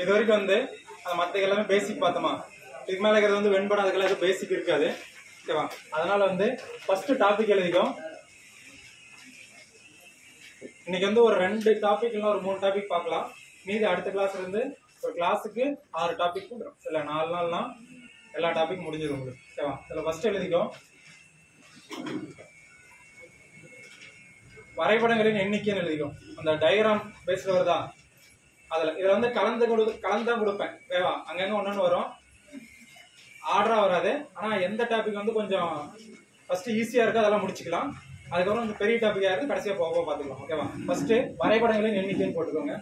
இது வரைக்கும் வந்து மற்ற எல்லாமே பேசிக் பார்த்தோமா. இதுக்கு மேல இருக்கிறது வந்து வெண்படம் அதுக்கெல்லாம் எதுவும் பேசிக் இருக்காது. ஓகேவா? அதனால வந்து ஃபர்ஸ்ட் டாபிக் எழுதிக்கும். இன்னைக்கு வந்து ஒரு 2 டாபிக் இல்லை ஒரு 3 டாபிக் பார்க்கலாம். மீதி அடுத்த கிளாஸ்ல இருந்து ஒரு கிளாஸுக்கு 6 டாபிக் வந்துடும். இல்லை 4 நாள்னா எல்லா டாபிக் முடிஞ்சிடும் உங்களுக்கு. ஓகேவா? இதில் ஃபர்ஸ்ட் எழுதிக்கும் வரைபடங்களின் எண்ணிக்கைன்னு எழுதிக்கும். அந்த டயக்ராம் பேஸ்ல வருதா அதில் இதில் வந்து கலந்து கொடுப்பேன். ஓகேவா? அங்கங்க ஒன்று வரும், ஆர்டரா வராது. ஆனால் எந்த டாபிக் வந்து கொஞ்சம் ஃபர்ஸ்ட் ஈஸியாக இருக்கு அதெல்லாம் முடிச்சுக்கலாம். அதுக்கப்புறம் இந்த பெரிய டாபிக்காக இருக்கு கடைசியாக போக பார்த்துக்கலாம். ஓகேவா? ஃபர்ஸ்ட் வரைபடங்களின் எண்ணிக்கைன்னு போட்டுக்கோங்க.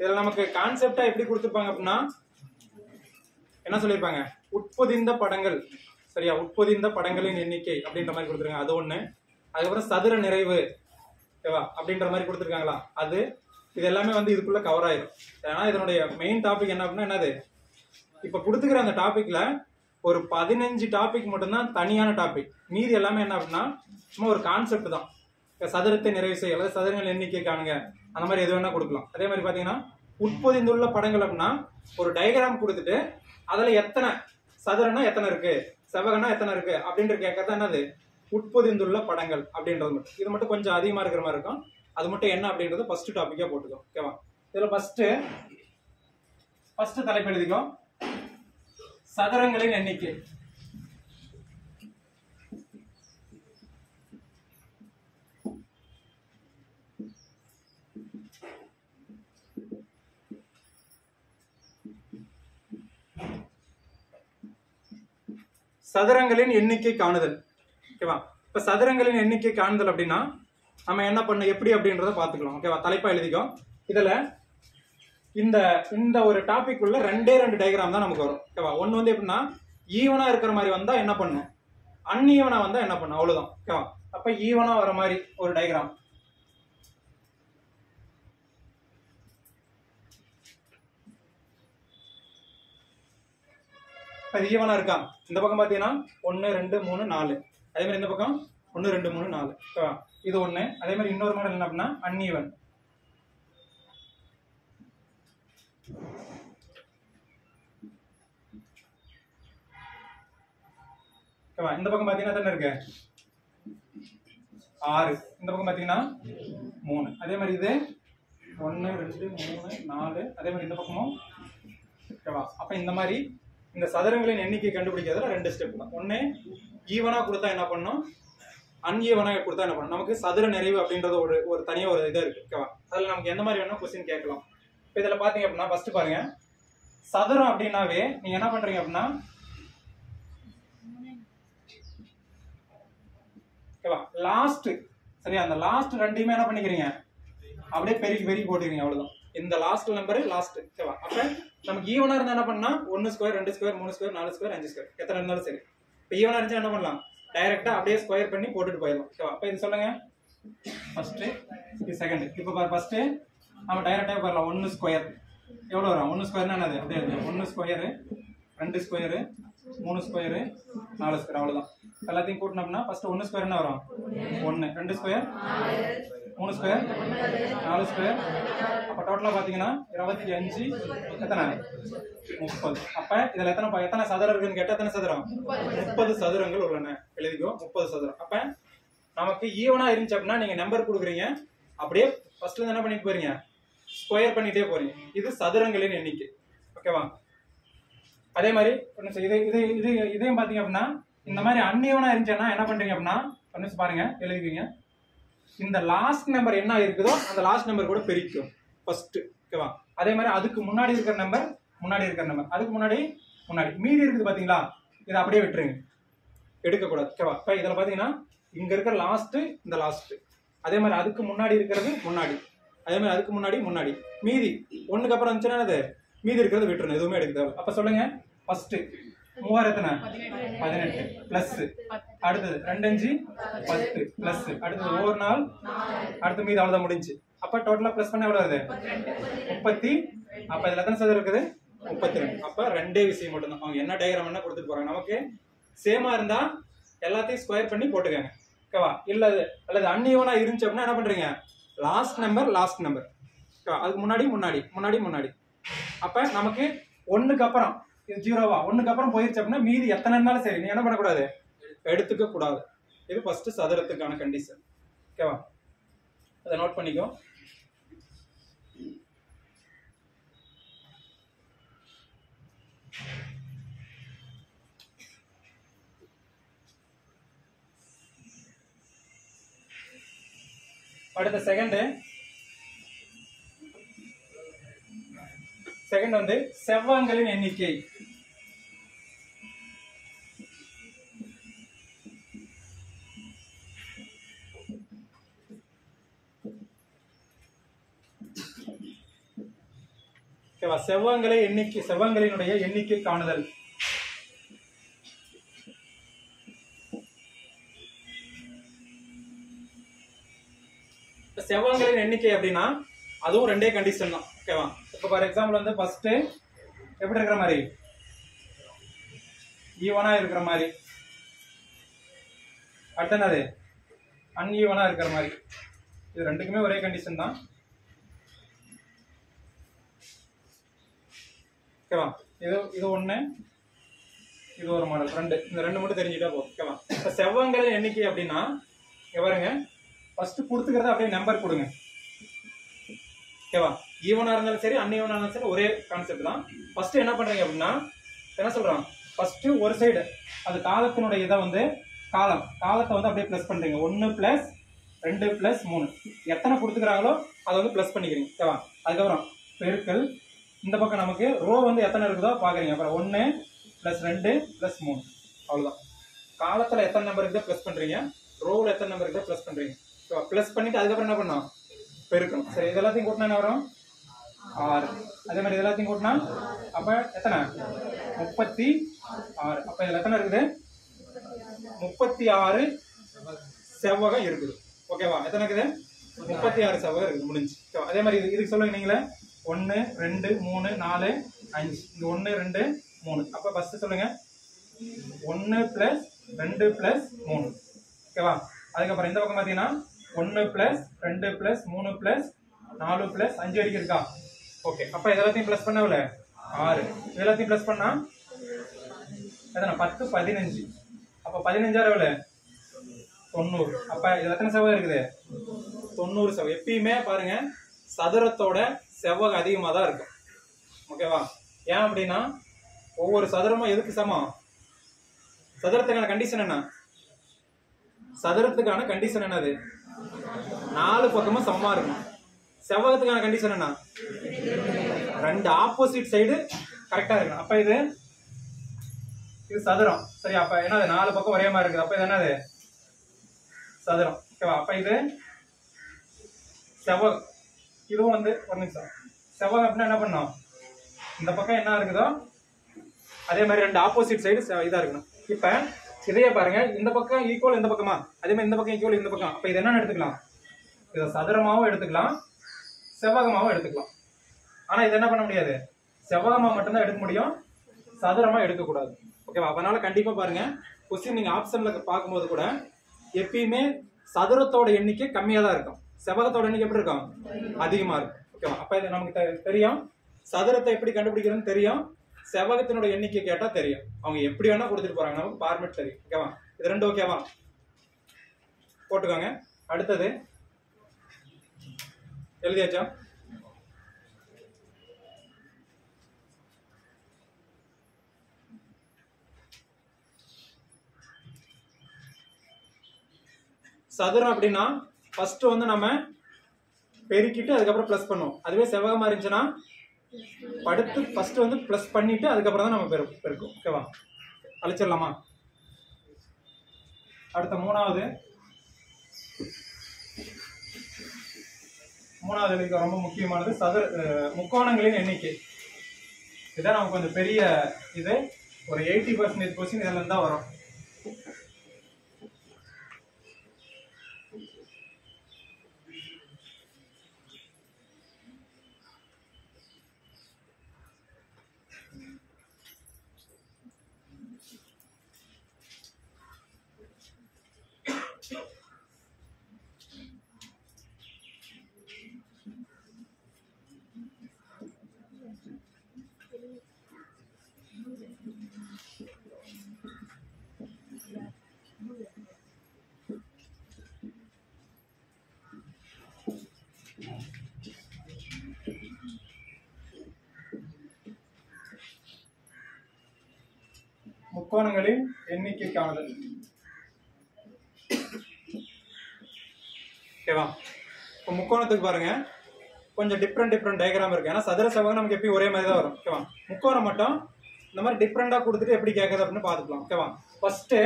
இதுல நமக்கு கான்செப்டா எப்படி கொடுத்திருப்பாங்க அப்படின்னா என்ன சொல்லிருப்பாங்க, உட்பொதிந்த படங்கள். சரியா? உட்பொதிந்த படங்களின் எண்ணிக்கை அப்படின்ற மாதிரி கொடுத்துருக்காங்க. அது ஒண்ணு. அதுக்கப்புறம் சதுர நிறைவு ஓகேவா அப்படின்ற மாதிரி கொடுத்துருக்காங்களா, அது இது எல்லாமே வந்து இதுக்குள்ள கவர் ஆயிரும். ஏன்னா இதனுடைய மெயின் டாபிக் என்ன அப்படின்னா என்னது, இப்ப கொடுத்துக்கிற அந்த டாபிக்ல ஒரு 15 டாபிக் மட்டும்தான் தனியான டாபிக். மீதி எல்லாமே என்ன அப்படின்னா சும்மா ஒரு கான்செப்ட் தான். சதுரத்தை நிறைவு செய்ய அல்லது சதுரங்கள் எண்ணிக்கை காணுங்க அந்த மாதிரி எது வேணா கொடுக்கலாம். அதே மாதிரி பாத்தீங்கன்னா உட்பொதிந்துள்ள படங்கள் அப்படின்னா ஒரு டயக்ராம் கொடுத்துட்டு அதுல எத்தனை சதுரனா எத்தனை இருக்கு, செவ்வகனா எத்தனை இருக்கு அப்படின்ற கேட்கறது என்னது உட்பொதிந்துள்ள படங்கள் அப்படின்றது மட்டும். இது மட்டும் கொஞ்சம் அதிகமா இருக்கிற மாதிரி இருக்கும். அது மட்டும் என்ன அப்படின்றது ஃபர்ஸ்ட் டாபிக்கா போட்டுக்கோ. ஓகேவா? இதுல ஃபர்ஸ்ட் தலைப்பு எழுதிக்கும் சதுரங்களின் எண்ணிக்கை. சதுரங்களின் எண்ணிக்கை காணுதல். ஓகேவா? இப்ப சதுரங்களின் எண்ணிக்கை காணுதல் அப்படின்னா நம்ம என்ன பண்ண எப்படி அப்படின்றத பாத்துக்கலாம். ஓகேவா? தலைப்பா எழுதிக்கும். இதுல இந்த ஒரு டாபிக் உள்ள 2 டயக்ராம் தான் நமக்கு வரும். ஓகேவா? ஒன்னு வந்து எப்படின்னா ஈவனா இருக்கிற மாதிரி வந்தா என்ன பண்ணும், அன்ஈவனா வந்தா என்ன பண்ணும், அவ்வளவுதான். ஓகேவா? அப்ப ஈவனா வர மாதிரி ஒரு டயக்ராம். அது ஈவனா இருக்கா, இந்த பக்கம் பாத்தீங்கன்னா 1 2 3 4, அதே மாதிரி இந்த பக்கம் 1 2 3 4. ஓகேவா? இது ஒண்ணு. அதே மாதிரி இன்னொரு மாடல் என்ன அப்படின்னா அன்ஈவன். ஓகேவா? இந்த பக்கம் பாத்தீங்கன்னா என்ன இருக்கு 6, இந்த பக்கம் பாத்தீங்கன்னா 3. அதே மாதிரி இது 1 2 3 4, அதே மாதிரி இந்த பக்கமும். ஓகேவா? அப்ப இந்த மாதிரி இந்த சதுரங்களின் எண்ணிக்கை கண்டுபிடிக்கிறதுல 2 ஸ்டெப் தான். ஒண்ணு ஈவனா கொடுத்தா என்ன பண்ணும், அன்ஈவனா கொடுத்தா என்ன பண்ணும். நமக்கு சதுர நிறைவு அப்படின்றது ஒரு தனியா ஒரு இது இருக்கு. ஓகேவா? அதுல நமக்கு எந்த மாதிரி வேணும் கொஸ்டின் கேட்கலாம். இப்ப இதுல பாத்தீங்க அப்படின்னா ஃபர்ஸ்ட் பாருங்க, சதுரம் அப்படின்னாவே நீங்க என்ன பண்றீங்க அப்படின்னா ஓகேவா லாஸ்ட் சரியா அந்த லாஸ்ட் ரெண்டையுமே என்ன பண்ணிக்கிறீங்க அப்படியே பெருக்கி போட்டுக்கிறீங்க. அவ்வளவுதான். இந்த லாஸ்ட் நம்பர் லாஸ்ட். ஓகேவா? அப்ப நமக்கு ஈவனா இருந்தா என்ன பண்ணா 1 square 2 square 3 square 4 square 5 square எத்தனை இருந்தாலும் சரி. இப்ப ஈவனா இருந்தா என்ன பண்ணலாம், டைரக்டா அப்படியே ஸ்கொயர் பண்ணி போட்டுட்டு போயிடலாம். ஓகேவா? அப்ப இது சொல்லுங்க ஃபர்ஸ்ட், இது செகண்ட். இப்ப பாரு ஃபர்ஸ்ட் நம்ம டைரக்டா போயிடலாம். 1 ஸ்கொயர் எவ்வளவு வரும், 1 ஸ்கொயர்னா என்னது அப்படியே 1 ஸ்கொயர் 2 ஸ்கொயர் 3 ஸ்கொயர் 4 ஸ்கொயர் அவ்வளவுதான். எல்லாத்தையும் கூட்டினோம்னா ஃபர்ஸ்ட் 1 ஸ்கொயர் என்ன வரும் 1, 2 ஸ்கொயர் 3 ஸ்கொயர் 4 ஸ்கொயர். அப்ப டோட்டலா பாத்தீங்கன்னா 25 எத்தனை 30. அப்ப இதுல எத்தனை சதுரம் இருக்குன்னு கேட்டா எத்தனை சதுரம் 30 சதுரங்கள் உள்ளன. எழுதிக்கோ 30 சதுரம். அப்ப நமக்கு ஈவனா இருந்துச்சு அப்படின்னா நீங்க நம்பர் கொடுக்குறீங்க அப்படியே ஃபர்ஸ்ட்ல இருந்து என்ன பண்ணிட்டு போறீங்க ஸ்கொயர் பண்ணிட்டே போறீங்க. இது சதுரங்களின் எண்ணிக்கை. ஓகேவா? அதே மாதிரி இதையும் பாத்தீங்க அப்படின்னா இந்த மாதிரி அன்னியவனா இருந்துச்சுன்னா என்ன பண்றீங்க அப்படின்னா கொஞ்சம் பாருங்க, எழுதிக்கீங்க. இந்த லாஸ்ட் நம்பர் என்ன இருக்குதோ அந்த லாஸ்ட் நம்பர் கூட பெருக்கும் ஃபர்ஸ்ட். ஓகேவா? அதே மாதிரி அதுக்கு முன்னாடி இருக்கிற நம்பர் அதுக்கு முன்னாடி மீதி இருக்குது பாத்தீங்களா, இதை அப்படியே விட்டுருங்க, எடுக்கக்கூடாது. ஓகேவா? இப்போ இதில் பார்த்தீங்கன்னா இங்க இருக்கிற லாஸ்ட் இந்த லாஸ்ட், அதே மாதிரி அதுக்கு முன்னாடி இருக்கிறது முன்னாடி, அதே மாதிரி அதுக்கு முன்னாடி மீதி ஒண்ணுக்கு அப்புறம் இருந்துச்சுன்னா அது மீதி இருக்கிறது விட்டுருணும், எதுவுமே எடுக்க தேவை. அப்ப சொல்லுங்க, ஃபர்ஸ்ட் 3000 எத்தனை 18 பிளஸ், அடுத்தது 2 5 10 பிளஸ், அடுத்தது ஒரு நாள், அடுத்து மீதி அவ்வளவுதான் முடிஞ்சு. அப்ப டோட்டலா பிளஸ் பண்ண எவ்வளவு வருது 30. அப்ப இதுல எத்தனை சதவீதம் இருக்குது 32. அப்ப ரெண்டே விஷயம் மட்டும் தான், அவங்க என்ன டயக்ராம் என்ன கொடுத்துட்டு போறாங்க, நமக்கு சேமா இருந்தா எல்லாத்தையும் ஸ்கொயர் பண்ணி போட்டுக்கங்க. ஓகேவா? இல்ல அல்லது அன்னியவனா இருந்துச்சு அப்படின்னா என்ன பண்றீங்க, லாஸ்ட் நம்பர் அதுக்கு முன்னாடி. அப்ப நமக்கு ஒண்ணுக்கு அப்புறம் இது ஜீரோவா, ஒண்ணுக்கு அப்புறம் போயிருச்சு அப்படின்னா மீதி எத்தனை இருந்தாலும் சரி நீ என்ன பண்ணக்கூடாது, எடுத்துக்க கூடாது. இது ஃபர்ஸ்ட் சதுரத்துக்கான கண்டிஷன். ஓகேவா? அதை நோட் பண்ணிக்கோ. அடுத்த செகண்ட் வந்து செவ்வகங்களின் எண்ணிக்கை. செவ்வகங்களினுடைய எண்ணிக்கை காணுதல். செவ்வகங்களின் எண்ணிக்கை அப்படின்னா அதுவும் ரெண்டே கண்டிஷன் தான். ஓகேவா? இப்போ ஃபார் எக்ஸாம்பிள் வந்து ஃபர்ஸ்ட் எப்படி இருக்கிற மாதிரி ஈவனா இருக்கிற மாதிரி, அடுத்தது அன்ஈவனா இருக்கிற மாதிரி, இது ரெண்டுக்குமே ஒரே கண்டிஷன் தான். ஓகேவா? இது ஒண்ணு, இது ஒரு மாடல், இந்த ரெண்டு மட்டும் தெரிஞ்சுட்டா போதும். ஓகேவா? இப்போ செவ்வகங்களின் எண்ணிக்கை அப்படின்னா பாருங்க, ஃபர்ஸ்ட் கொடுத்துக்கிறத அப்படியே நம்பர் கொடுங்க. ஓகேவா? ஈவனா இருந்தாலும் சரி அன்ஈவனா இருந்தாலும் சரி ஒரே கான்செப்ட் தான். ஃபர்ஸ்ட் என்ன பண்றீங்க அப்படின்னா என்ன சொல்றோம், ஃபர்ஸ்ட் ஒரு சைடு அது காலத்தினுடைய இதை வந்து காலத்தை வந்து அப்படியே பிளஸ் பண்றீங்க. 1 + 2 + 3 எத்தனை கொடுத்துக்கிறாங்களோ அதை வந்து பிளஸ் பண்ணிக்கிறீங்க. ஓகேவா? அதுக்கப்புறம் பெருக்கல், இந்த பக்கம் நமக்கு ரோ வந்து எத்தனை இருக்குதோ பாக்குறீங்க. அப்புறம் 1 + 2 + 3 அவ்வளவுதான். காலத்துல எத்தனை நம்பர் இருக்குதோ பிளஸ் பண்றீங்க, ரோவில் எத்தனை நம்பர் இருக்குதோ பிளஸ் பண்றீங்க. பிளஸ் பண்ணிட்டு அதுக்கப்புறம் என்ன பண்ணோம், பெருக்கணும். சரி, இது எல்லாத்தையும் கூட்டினா என்ன வரும் 6. அதே மாதிரி இது எல்லாத்தையும் கூட்டினா அப்ப எத்தனை 36. அப்ப இதுல எத்தனை இருக்குது 36 செவ்வகம் இருக்குது. ஓகேவா? எத்தனை இருக்குது 36 செவ்வகம் இருக்குது, முடிஞ்சு. அதே மாதிரி இதுக்கு சொல்லுங்க நீங்களே 1 2 3 4 5, இந்த 1 2 3. அப்ப ஃபர்ஸ்ட் சொல்லுங்க 1 + 2 + 3. ஓகேவா? அதுக்கப்புறம் இந்த பக்கம் பாத்தீங்கன்னா 1 + 2 + 3 + 4 + 5 வரைக்கும் இருக்கா? ஓகே. அப்ப இதெல்லாத்தையும் பிளஸ் பண்ண எவ்வளவு 6. இதெல்லாத்தையும் பிளஸ் பண்ணா எத்தனை 10 15. அப்ப 15 எவ்வளவு 90. அப்ப இது எத்தனை செவ்வகம் இருக்குது 90 செவ்வகம். எப்பயுமே பாருங்க சதுரத்தோட செவ்வகம் அதிகமா தான் இருக்கும். ஓகேவா? ஏன் அப்படின்னா ஒவ்வொரு சதுரமும் எதுக்கு சமம், சதுரத்துக்கான கண்டிஷன் என்ன, சதுரத்துக்கான கண்டிஷன் என்னது 4 பக்கமும் சமமா இருக்கும். செவ்வகத்துக்கான கண்டிஷன் என்ன, 2 ஆப்போசிட் சைடு கரெக்டா இருக்கணும். அப்ப இது சதுரம். சரி, அப்ப என்னது 4 பக்கம் ஒரே மாதிரி இருக்குது. அப்ப இது என்னது சதுரம். ஓகேவா? அப்ப இது செவ்வகம். இதுவும் வந்து ஒரு நிமிஷம், செவ்வகம் அப்படின்னா என்ன பண்ணோம், இந்த பக்கம் என்ன இருக்குதோ அதே மாதிரி 2 ஆப்போசிட் சைடு இதா இருக்கணும். இப்ப இதையே பாருங்க, இந்த பக்கம் ஈக்குவல் இந்த பக்கமா, அதே மாதிரி இந்த பக்கம் ஈக்குவல் இந்த பக்கம். அப்ப இது என்ன எடுத்துக்கலாம், இதை சதுரமாவும் எடுத்துக்கலாம் செவ்வகமாவும் எடுத்துக்கலாம். ஆனா இது என்ன பண்ண முடியாது, செவ்வகமா மட்டும்தான் எடுக்க முடியும், சதுரமா எடுக்கக்கூடாது. ஓகேவா? அதனால கண்டிப்பா பாருங்க கொஸ்டின் நீங்க ஆப்ஷன்ல பார்க்கும்போது கூட எப்பயுமே சதுரத்தோட எண்ணிக்கை கம்மியா தான் இருக்கும், செவ்வகத்தோட எண்ணிக்கை எப்படி இருக்கும் அதிகமா இருக்கும். ஓகேவா? அப்ப இது நமக்கு தெரியும், சதுரத்தை எப்படி கண்டுபிடிக்கிறதுன்னு தெரியும், செவ்வகத்தினோட எண்ணிக்கை கேட்டா தெரியும். அவங்க எப்படி வேணா கொடுத்துட்டு போறாங்க, நமக்கு ஃபார்மேட் தெரியும். ஓகேவா? இது ரெண்டு ஓகேவா போட்டுக்கோங்க. அடுத்தது எழுதியாச்சா? சதுரம் அப்படின்னா ஃபர்ஸ்ட் வந்து நம்ம பெருக்கிட்டு அதுக்கப்புறம் பிளஸ் பண்ணுவோம். அதுவே செவ்வகமா இருந்துச்சுன்னா படுத்து ஃபர்ஸ்ட் வந்து பிளஸ் பண்ணிட்டு அதுக்கப்புறம் தான் நம்ம பெருக்கும். ஓகேவா? அழிச்சிடலாமா? அடுத்த மூணாவது ரொம்ப முக்கியமானது முக்கோணங்களின் எண்ணிக்கை. இதான் நமக்கு கொஞ்சம் பெரிய இது. ஒரு 80% கொஸ்டின் இதுல இருந்தா வரும். முக்கோணங்களின் எண்ணிக்கைக்கானது. ஓகேவா? இப்போ முக்கோணத்துக்கு பாருங்க கொஞ்சம் டிஃப்ரெண்ட் டயக்ராம் இருக்கு. ஏன்னா சதுர செவ்வகம் நமக்கு எப்பயும் ஒரே மாதிரி தான் வரும். ஓகேவா? முக்கோணம் மட்டும் இந்த மாதிரி டிஃப்ரெண்டா கொடுத்துட்டு எப்படி கேட்குது அப்படின்னு பார்த்துக்கலாம். ஓகேவா? ஃபர்ஸ்ட்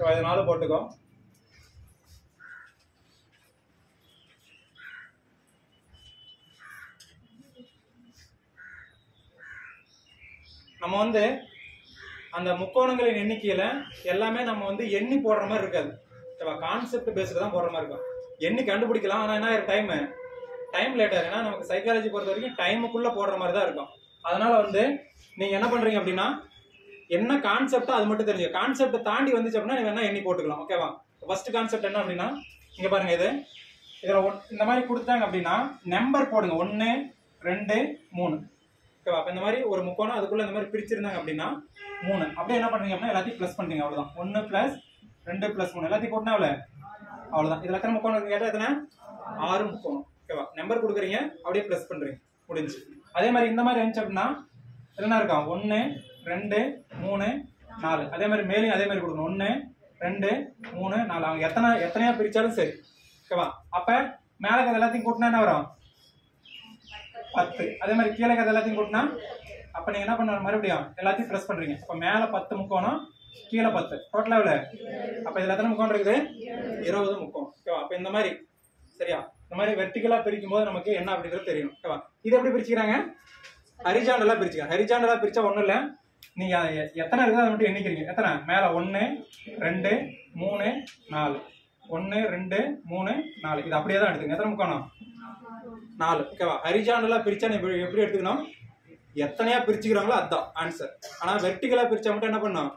இது 4 போட்டுக்கோ. நம்ம வந்து அந்த முக்கோணங்களின் எண்ணிக்கையில எல்லாமே நம்ம வந்து எண்ணி போடுற மாதிரி இருக்காது. கான்செப்ட் பேஸ்ல தான் போடுற மாதிரி இருக்கும். எண்ணி கண்டுபிடிக்கலாம். ஆனா என்ன டைம் லேட் ஆகும். ஏன்னா நமக்கு சைக்காலஜி பொறுத்த வரைக்கும் டைமுக்குள்ள போடுற மாதிரி தான் இருக்கும். அதனால வந்து நீங்க என்ன பண்றீங்க அப்படின்னா என்ன கான்செப்டோ அது மட்டும் தெரிஞ்சு கான்செப்ட் தாண்டி வந்துச்சு அப்படின்னா நீங்க என்ன எண்ணி போட்டுக்கலாம். ஓகேவா? ஃபர்ஸ்ட் கான்செப்ட் என்ன அப்படின்னா இங்க பாருங்க, இதுல இந்த மாதிரி கொடுத்தாங்க அப்படின்னா நம்பர் போடுங்க. 1 2 3. ஓகேவா? அப்ப இந்த மாதிரி ஒரு முக்கோணம் அதுக்குள்ள இந்த மாதிரி பிரிச்சிருந்தாங்க அப்படின்னா 3. அப்படியே என்ன பண்றீங்க அப்படின்னா எல்லாத்தையும் பிளஸ் பண்றீங்க. அவ்வளவுதான். 1 + 2 + 3 எல்லாத்தையும் போட்டா அவ்வளவுதான். இதுல எத்தனை முக்கோணம் கேட்டா எத்தனை? 6 முக்கோணம். ஓகேவா? நம்பர் கொடுக்குறீங்க, அப்படியே பிளஸ் பண்றீங்க, முடிஞ்சு. அதே மாதிரி இந்த மாதிரி இருந்துச்சு அப்படின்னா என்ன இருக்கா? 1 2 3 4. அதே மாதிரி மேலையும் அதே மாதிரி கொடுக்கணும். 1 2 3 4. அவங்க எத்தனையா பிரிச்சாலும் சரி. ஓகேவா? அப்ப மேல இருக்கிறது எல்லாத்தையும் கூட்டினா என்ன வரும்? 10. அதே மாதிரி கீழே இருக்கிறது எல்லாத்தையும் கூட்டினா அப்ப நீங்க என்ன பண்ண மறுபடியும் எல்லாத்தையும் பிளஸ் பண்றீங்க. அப்ப மேல 10 முக்கோணம், கீழே 10. டோட்டலா எவ்வளவு? அப்ப இதுல எத்தனை முக்கோணம் இருக்குது? 20 முக்கோணம். ஓகேவா? அப்ப இந்த மாதிரி சரியா? இந்த மாதிரி வெர்டிகலா பிரிக்கும் போது நமக்கு என்ன அப்படிங்கிறது தெரியும். ஓகேவா? இது எப்படி பிரிச்சுக்கிறாங்க? ஹரிஜாண்டலா பிரிச்சுக்க. ஹரிஜாண்டலா பிரிச்சா ஒண்ணும் இல்ல, நீங்க எத்தனை இருக்குதோ அதை மட்டும் எண்ணிக்கிறீங்க. எத்தனை? மேல 1 2 3 4. 1 2 3 4. இது அப்படியே தான் எடுத்துங்க. எத்தனை முக்கோணம்? 4. ஓகேவா? ஹரிஜாண்டலா பிரிச்சா எப்படி எடுத்துக்கணும்? எத்தனையா பிரிச்சுக்கிறாங்களோ அதுதான் ஆன்சர். ஆனா வெர்டிகலா பிரிச்சா மட்டும் என்ன பண்ணணும்?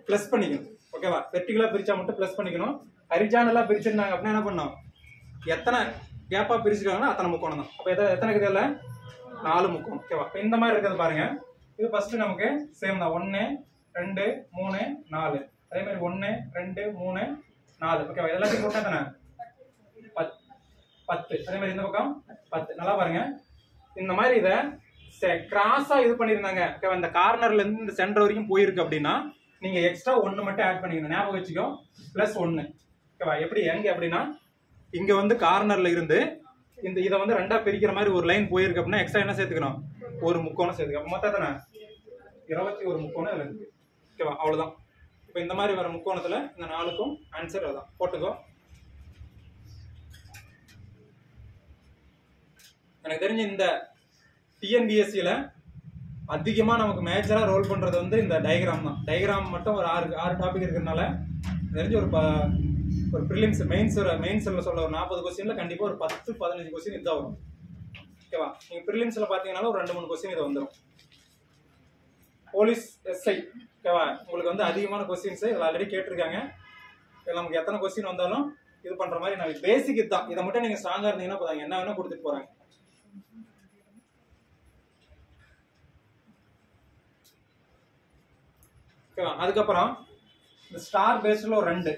பிளஸ் பண்ணிக்கணும். ஓகேவா? வெர்டிகலா பிரிச்சா மட்டும் பிளஸ் பண்ணிக்கணும். ஹரிஜாண்டலா பிரிச்சிருந்தாங்க அப்படின்னா என்ன பண்ணணும்? எத்தனை கேப்பா பிரிச்சுக்கிறாங்களோ அத்தனை முக்கோணம் தான். அப்ப எத்தனை இருக்குது? 4 முக்கோணம். ஓகேவா? இந்த மாதிரி இருக்கிறது பாருங்க. இது ஃபர்ஸ்ட் நமக்கு சேம் தான். 1 2 3 4. அதே மாதிரி 1 2 3 4. ஓகேவா? எல்லாத்தையும் போட்டா தானே 10. அதே மாதிரி இந்த பக்கம் 10. நல்லா பாருங்க. இந்த மாதிரி இதை கிராஸா இது பண்ணிருந்தாங்க. ஓகேவா? இந்த கார்னர்ல இருந்து இந்த சென்டர் வரைக்கும் போயிருக்கு அப்படின்னா நீங்க எக்ஸ்ட்ரா 1 மட்டும் ஆட் பண்ணிக்கணும். ஞாபகம் வச்சுக்கோ. +1. ஓகேவா? எப்படி எங்க அப்படின்னா இங்க வந்து கார்னர்ல இருந்து இதை வந்து ரெண்டா பிரிக்கிற மாதிரி ஒரு லைன் போயிருக்கு அப்படின்னா எக்ஸ்ட்ரா என்ன சேர்த்துக்கணும்? ஒரு முக்கோணம் சேர்த்துக்க. அப்ப மொத்தம் எத்தனை? 21 முக்கோணம் இதுல இருக்கு. ஓகேவா? அவ்வளவுதான். இப்ப இந்த மாதிரி வர முக்கோணத்துல இந்த 4க்கும் ஆன்சர் அதான் போட்டுக்கோ. எனக்கு தெரிஞ்ச இந்த டிஎன்பிஎஸ்சியில அதிகமா நமக்கு மேஜரா ரோல் பண்றது வந்து இந்த டயக்ராம் தான். டயக்ராம் மட்டும் ஒரு 6 டாபிக் இருக்கிறதுனால தெரிஞ்ச ஒரு ப்ரிலிம்ஸ் மெயின்ஸ்ல சொல்ல ஒரு 40 கொஸ்டின்ல கண்டிப்பா ஒரு 10-15 கொஸ்டின் இதான் வரும். ஓகேவா? நீங்க ப்ரிலிம்ஸ்ல பாத்தீங்கன்னா ஒரு 2-3 கொஸ்டின் இது வந்துடும். போலீஸ் எஸ்ஐ ஓகேவா. உங்களுக்கு வந்து அதிகமான கொஸ்டின்ஸ் இதில் ஆல்ரெடி கேட்டிருக்காங்க. இதில் நமக்கு எத்தனை கொஸ்டின் வந்தாலும் இது பண்ற மாதிரி நான் பேசிக் இதுதான். இதை மட்டும் நீங்க ஸ்ட்ராங்கா இருந்தீங்கன்னா போதாங்க, என்ன வேணா கொடுத்துட்டு போறாங்க. ஓகேவா. அதுக்கப்புறம் இந்த ஸ்டார் பேஸ்ல ஒரு 2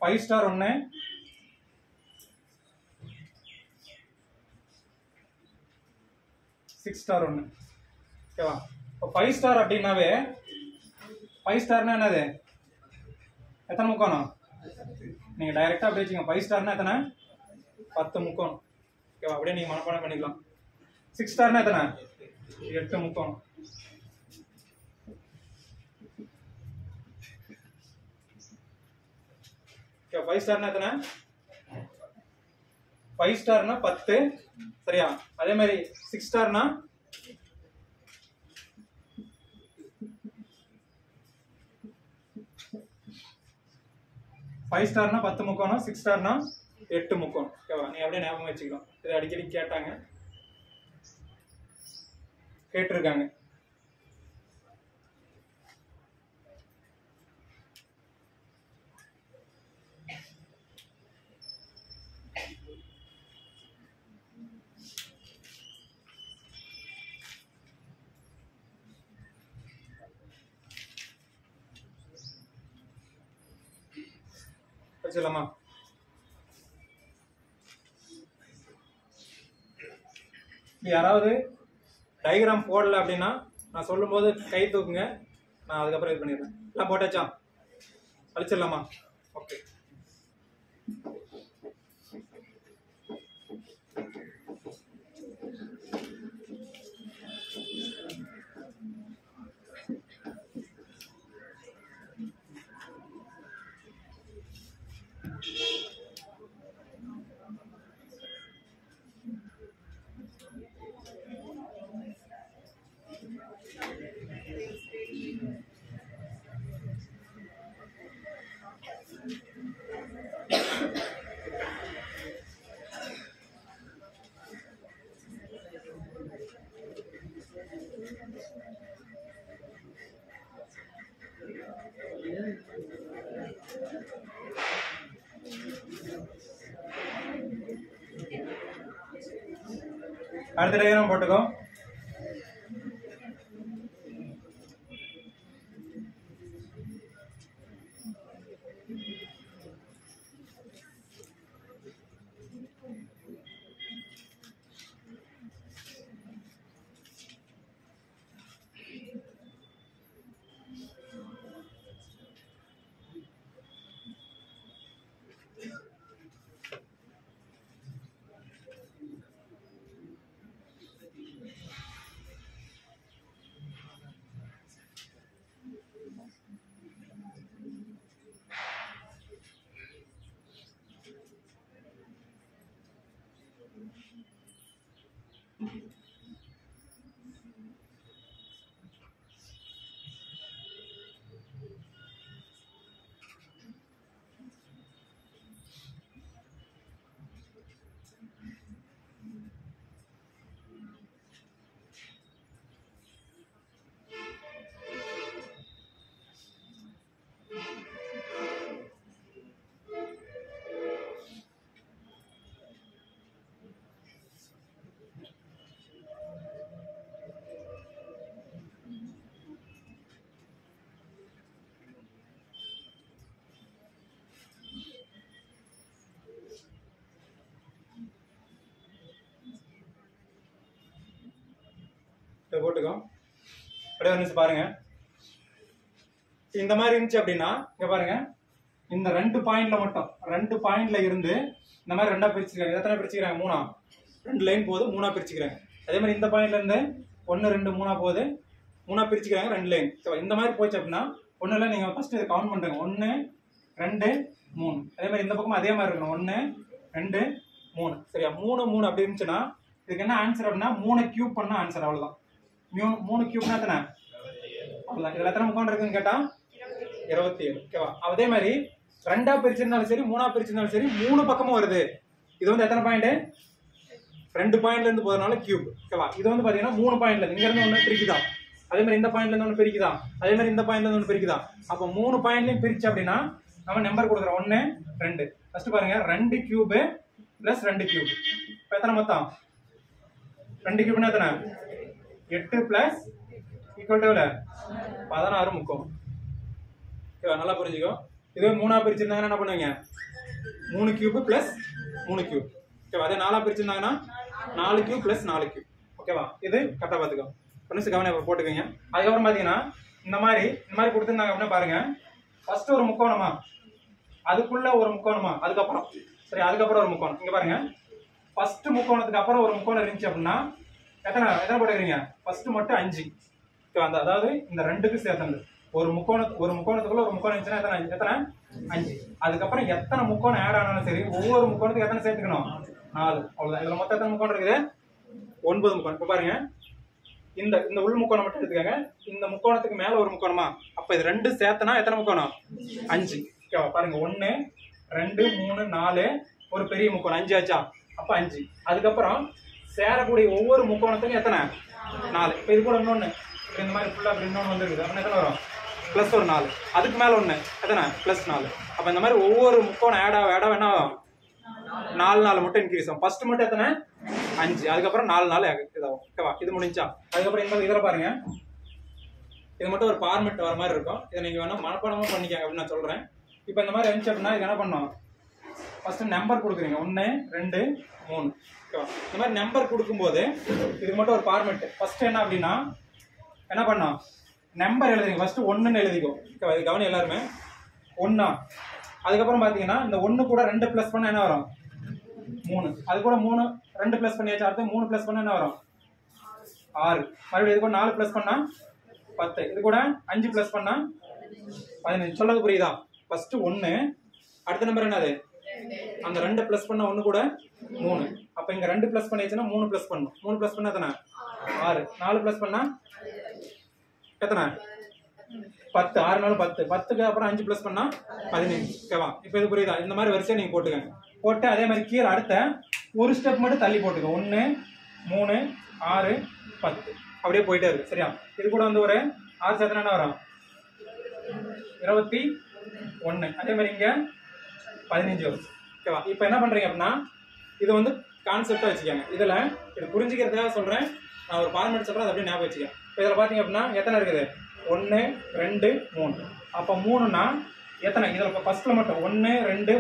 5 ஸ்டார் 1 6 ஸ்டார் 1 ஓகேவா. இப்போ 5 ஸ்டார் அப்படின்னாவே 5 ஸ்டார்னா என்னது, எத்தனை முக்கோணம்? நீங்க டைரக்டா அப்படியே வச்சுக்கோங்க. 5 ஸ்டார்னா எத்தனை? 10 முக்கோணம் ஓகேவா. அப்படியே நீங்க மனப்பாடம் பண்ணிக்கலாம். 6 ஸ்டார்னா எத்தனை? 8 முக்கோணம். ஓகே. 5 ஸ்டார்னா எத்தனை? 5 ஸ்டார்னா 10 சரியா. அதே மாதிரி 6 ஸ்டார்னா 5 ஸ்டார்னா 10 முக்கோணம், 6 ஸ்டார்னா 8 முக்கோணம் ஓகேவா. நீ அப்படியே ஞாபகம் வச்சுக்கலாம். இது அடிக்கடி கேட்டிருக்காங்க. வச்சுக்கலாமா. யாராவது டயக்ராம் போடல அப்படின்னா நான் சொல்லும் போது கை தூக்குங்க, நான் அதுக்கப்புறம் இது பண்ணிடுறேன். எல்லாம் போட்டாச்சா? அழிச்சிடலாமா? ஓகே. அடுத்த டயக்ராம் போட்டுக்கோ. போட்டுக்கோ. அப்படியே வந்து பாருங்க. இந்த மாதிரி இருந்துச்சு அப்படின்னா இங்க பாருங்க, இந்த 2 பாயிண்ட்ல மட்டும் 2 பாயிண்ட்ல இருந்து இந்த மாதிரி 2ஆ பிரிச்சுக்கிறாங்க. எத்தனை பிரிச்சுக்கிறாங்க? 3ஆ. 2 லைன் போகுது, 3ஆ பிரிச்சுக்கிறாங்க. அதே மாதிரி இந்த பாயிண்ட்ல இருந்து 1 2 3ஆ போகுது, 3ஆ பிரிச்சுக்கிறாங்க 2 லைன். இந்த மாதிரி போச்சு அப்படின்னா ஒண்ணுல நீங்க ஃபர்ஸ்ட் இதை கவுண்ட் பண்றீங்க. 1 2 3. அதே மாதிரி இந்த பக்கம் அதே மாதிரி இருக்கணும். 1 2 3 சரியா. 3 3 அப்படி இருந்துச்சுன்னா இதுக்கு என்ன ஆன்சர் அப்படின்னா 3 கியூப் பண்ணா ஆன்சர். அவ்வளவுதான். 3 கியூப்னா எத்தனை? அவ்வளவுதான். இதுல எத்தனை முக்கோணம் இருக்குன்னு கேட்டா 27 ஓகேவா. அதே மாதிரி 2ஆ பிரிச்சிருந்தாலும் சரி 3ஆ பிரிச்சிருந்தாலும் சரி 3 பக்கமும் வருது. இது வந்து எத்தனை பாயிண்ட்? 2 பாயிண்ட்ல இருந்து போறதுனால கியூப். ஓகேவா? இது வந்து பாத்தீங்கன்னா 3 பாயிண்ட்ல இங்க இருந்து ஒண்ணு பிரிக்குதா, அதே மாதிரி இந்த பாயிண்ட்ல இருந்து ஒண்ணு பிரிக்குதா, அதே மாதிரி இந்த பாயிண்ட்ல இருந்து ஒண்ணு பிரிக்குதா. அப்ப 3 பாயிண்ட்லயும் பிரிச்சு அப்படின்னா நம்ம நம்பர் கொடுக்குறோம் 1 2. ஃபர்ஸ்ட் பாருங்க 2 கியூப் பிளஸ் 2 கியூப். இப்ப எத்தனை மொத்தம்? 2 கியூப்னா எத்தனை? 8 பிளஸ் ஈக்குவல் டு 16 முக்கோணம். ஓகேவா? நல்லா புரிஞ்சுக்கோ. இதுவே 3ஆ பிரிச்சிருந்தாங்கன்னா என்ன பண்ணுவீங்க? 3 கியூப் பிளஸ் 3 கியூப். ஓகேவா? அதே 4ஆ பிரிச்சிருந்தாங்கன்னா 4 கியூப் பிளஸ் 4 கியூப். ஓகேவா? இது கரெக்டா பாத்துக்கோ. கொஞ்சம் கவனம் போட்டுக்கோங்க. அதுக்கப்புறம் பாத்தீங்கன்னா இந்த மாதிரி கொடுத்துருந்தாங்க அப்படின்னா பாருங்க, ஃபர்ஸ்ட் ஒரு முக்கோணமா, அதுக்குள்ள ஒரு முக்கோணமா, அதுக்கப்புறம் சரி அதுக்கப்புறம் ஒரு முக்கோணம். இங்க பாருங்க, ஃபர்ஸ்ட் முக்கோணத்துக்கு அப்புறம் ஒரு முக்கோணம் இருந்துச்சு அப்படின்னா எத்தனை போட்டுக்கிறீங்க? ஃபர்ஸ்ட் மட்டும் 5. அதாவது இந்த 2க்கு சேர்த்தது ஒரு முக்கோணத்துக்குள்ள ஒரு முக்கோணம் இருந்துச்சுன்னா எத்தனை 5. அதுக்கப்புறம் எத்தனை முக்கோணம் ஆட் ஆனாலும் சரி ஒவ்வொரு முக்கோணத்துக்கு எத்தனை சேர்த்துக்கணும்? 4. அவ்வளவுதான். இதுல மொத்தம் எத்தனை முக்கோணம் இருக்குது? 9 முக்கோணம். இப்ப பாருங்க, இந்த உள் முக்கோணம் மட்டும் எடுத்துக்கங்க. இந்த முக்கோணத்துக்கு மேல ஒரு முக்கோணமா, அப்ப இது 2 சேர்த்தனா எத்தனை முக்கோணம்? 5. ஓகேவா? பாருங்க 1 2 3 4 ஒரு பெரிய முக்கோணம் 5 ஆச்சா? அப்ப 5. அதுக்கப்புறம் சேரக்கூடிய ஒவ்வொரு முக்கோணத்துக்கும் எத்தனை? 4. இப்ப இது கூட இன்னொன்னு இந்த மாதிரி ஃபுல்லா இன்னொன்னு வந்துருக்குது அப்படின்னா எத்தனை வரும்? பிளஸ் ஒரு 4. அதுக்கு மேல ஒண்ணு எத்தனை? பிளஸ் 4. அப்ப இந்த மாதிரி ஒவ்வொரு முக்கோணம் ஆட் என்ன ஆகும்? 4 மட்டும் இன்க்ரீஸ் ஆகும். ஃபர்ஸ்ட் மட்டும் எத்தனை? 5. அதுக்கப்புறம் 4 இதாகும். ஓகேவா? இது முடிஞ்சா அதுக்கப்புறம் இதுல பாருங்க, இது மட்டும் ஒரு ஃபார்மேட் வர மாதிரி இருக்கும். இதை நீங்க வேணா மனப்பாடமா பண்ணிக்கங்க அப்படின்னு நான் சொல்றேன். இப்போ இந்த மாதிரி இருந்துச்சு அப்படின்னா இது என்ன பண்ணணும்? ஃபர்ஸ்ட் நம்பர் கொடுக்குறீங்க 1 2 3. ஓகேவா? இந்த மாதிரி நம்பர் கொடுக்கும்போது இதுக்கு மட்டும் ஒரு ஃபார்மேட். ஃபர்ஸ்ட் என்ன அப்படின்னா என்ன பண்ணோம்? நம்பர் எழுதுறீங்க. ஃபர்ஸ்ட் 1ன்னு எழுதிக்கோ. ஓகேவா? இது கவனம் எல்லாருமே. 1. அதுக்கப்புறம் பாத்தீங்கன்னா இந்த 1 கூட 2 பிளஸ் பண்ணா என்ன வரும்? 3. அது கூட 3 2 பிளஸ் பண்ணியாச்சு. அடுத்து 3 பிளஸ் பண்ணா என்ன வரும்? 6. மறுபடியும் இது கூட 4 பிளஸ் பண்ணா 10. இது கூட 5 பிளஸ் பண்ணா 15. சொல்றது புரியுதா? ஃபர்ஸ்ட் 1, அடுத்த நம்பர் என்னது? அந்த 2 பிளஸ் பண்ணா 1 கூட 3. அப்ப இங்க 2 பிளஸ் பண்ணியாச்சுன்னா 3 பிளஸ் பண்ணணும். 3 பிளஸ் பண்ணா எத்தனை? 6. 4 பிளஸ் பண்ணா எத்தனை? 10. 6 4 10. 10க்கு அப்புறம் 5 பிளஸ் பண்ணா 15. ஓகேவா? இப்ப இது புரியுதா? இந்த மாதிரி வரிசையா நீங்க போட்டுக்கங்க. போட்டு அதே மாதிரி கீழே அடுத்த ஒரு ஸ்டெப் மட்டும் தள்ளி போட்டுக்கோ. 1 3 6 10 அப்படியே போயிட்டே இருக்கு. சரியா? இது கூட வந்து ஒரு 6 சேர்த்தனா என்ன வரும்? 21. அதே மாதிரி இங்க 15 வரும். ஓகேவா? இப்ப என்ன பண்றீங்க அப்படின்னா இது வந்து கான்செப்டா வச்சுக்கோங்க. இதுல இது புரிஞ்சுக்கிறதுக்காக சொல்றேன். நான் ஒரு ஃபார்மேட் சொல்றேன், அதை அப்படியே ஞாபகம் வச்சுக்கேன். இப்போ இதில் பார்த்தீங்க அப்படின்னா எத்தனை இருக்குது? 1 2 3. அப்போ 3னா எத்தனை? இதில் இப்போ ஃபர்ஸ்ட்ல மட்டும் 1 2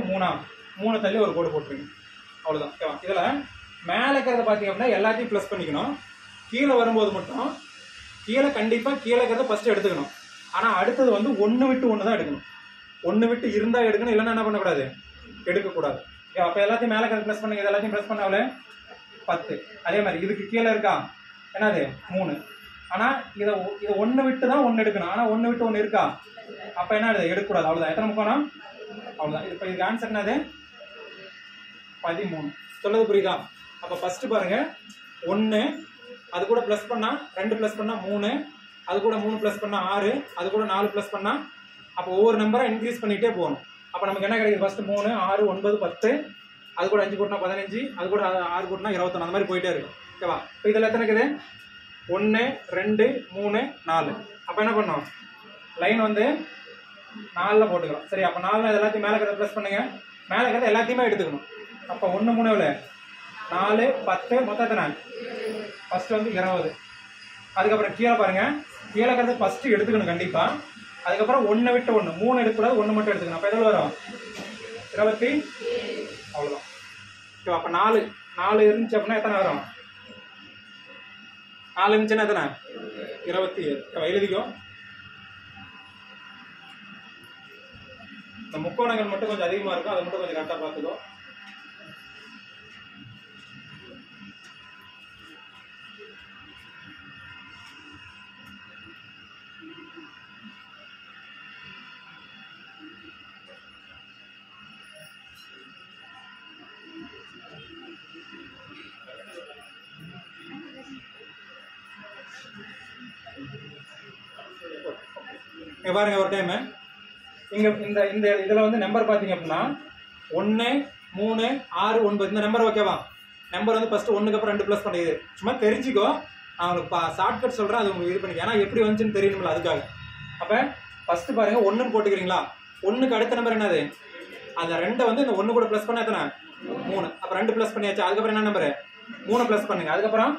3 தள்ளி ஒரு கோடு போட்டுருங்க. அவ்வளோதான். ஓகேவா? இதில் மேலே இருக்கிறத பார்த்தீங்க அப்படின்னா எல்லாத்தையும் ப்ளஸ் பண்ணிக்கணும். கீழே வரும்போது மட்டும் கண்டிப்பாக கீழே இருக்கிறத ஃபர்ஸ்ட் எடுத்துக்கணும். ஆனால் அடுத்தது வந்து 1 விட்டு 1 தான் எடுக்கணும். 1 விட்டு இருந்தால் எடுக்கணும், இல்லைன்னா என்ன பண்ணக்கூடாது? எடுக்கக்கூடாது. அப்போ எல்லாத்தையும் மேலே இருக்கிறத ப்ளஸ் பண்ணுங்க. இது எல்லாத்தையும் ப்ளஸ் பண்ணாலே 10. அதே மாதிரி இதுக்கு கீழே இருக்கா என்னது? 3. ஆனா இதை 1 விட்டு தான் 1 எடுக்கணும். ஆனா 1 விட்டு 1 இருக்கா? அப்ப என்ன எடுக்கக்கூடாது. அவ்வளவுதான். எத்தனை முக்கோணம்? அவ்வளவுதான். இப்ப இதுக்கு ஆன்சர் என்னது? 13. சொல்றது புரியுதா? அப்ப ஃபர்ஸ்ட் பாருங்க 1, அது கூட பிளஸ் பண்ணா 2 பிளஸ் பண்ணா 3, அது கூட 3 பிளஸ் பண்ணா 6, அது கூட 4 பிளஸ் பண்ணா, அப்ப ஒவ்வொரு நம்பரா இன்க்ரீஸ் பண்ணிட்டே போகணும். அப்ப நமக்கு என்ன கிடைக்குது? ஃபர்ஸ்ட் 3 6 9 10, அது கூட 5 கூட்டினா 15, அது கூட 6 கூட்டினா 21. அந்த மாதிரி போயிட்டே இருக்கும். ஓகேவா? இப்போ இதில் எத்தனை இருக்குது? 1 2 3 4. அப்ப என்ன பண்ணோம்? லைன் வந்து 4ல போட்டுக்கிறோம். சரி, அப்ப 4 எல்லாத்தையும் மேலே இருக்கிறத ப்ளஸ் பண்ணுங்க. மேலே இருக்கிறத எல்லாத்தையுமே எடுத்துக்கணும். அப்ப 1 3 எவ்வளவு? 4 10 மொத்தம் எத்தனை? ஃபர்ஸ்ட் வந்து 20. அதுக்கப்புறம் கீழே பாருங்க, கீழே இருக்கிறத ஃபர்ஸ்ட் எடுத்துக்கணும் கண்டிப்பா. அதுக்கப்புறம் 1 விட்டு 1 3 எடுக்கக்கூடாது, 1 மட்டும் எடுத்துக்கணும். அப்ப எவ்வளவு வரும்? 20. அவ்வளவுதான். ஓகே, அப்ப 4 இருந்துச்சு அப்படின்னா எத்தனை வரும்? 4 இருந்துச்சுன்னா எத்தனை? 27. எழுதிக்கோ. இந்த முக்கோணங்கள் மட்டும் கொஞ்சம் அதிகமா இருக்கும், அதை மட்டும் கொஞ்சம் கரெக்டா பார்த்துக்கோ. பாருங்க ஒரு டைம் இங்க இந்த இதுல வந்து நம்பர் பாத்தீங்க அப்படின்னா 1 3 6 9 இந்த நம்பர் ஓகேவா? நம்பர் வந்து ஃபர்ஸ்ட் 1க்கு அப்புறம் 2 ப்ளஸ் பண்ணிடுது. சும்மா தெரிஞ்சுக்கோ, நான் உங்களுக்கு ஷார்ட்கட் சொல்றேன், அது உங்களுக்கு இது பண்ணிக்க. ஏன்னா எப்படி வந்துச்சுன்னு தெரியணும்ல, அதுக்காக. அப்ப ஃபர்ஸ்ட் பாருங்க 1ன்னு போட்டுக்கிறீங்களா? 1க்கு அடுத்த நம்பர் என்னது? அந்த 2 வந்து இந்த 1 கூட ப்ளஸ் பண்ணா எத்தனை? 3. அப்ப 2 ப்ளஸ் பண்ணியாச்சு. அதுக்கப்புறம் என்ன நம்பர்? 3 ப்ளஸ் பண்ணுங்க. அதுக்கப்புறம்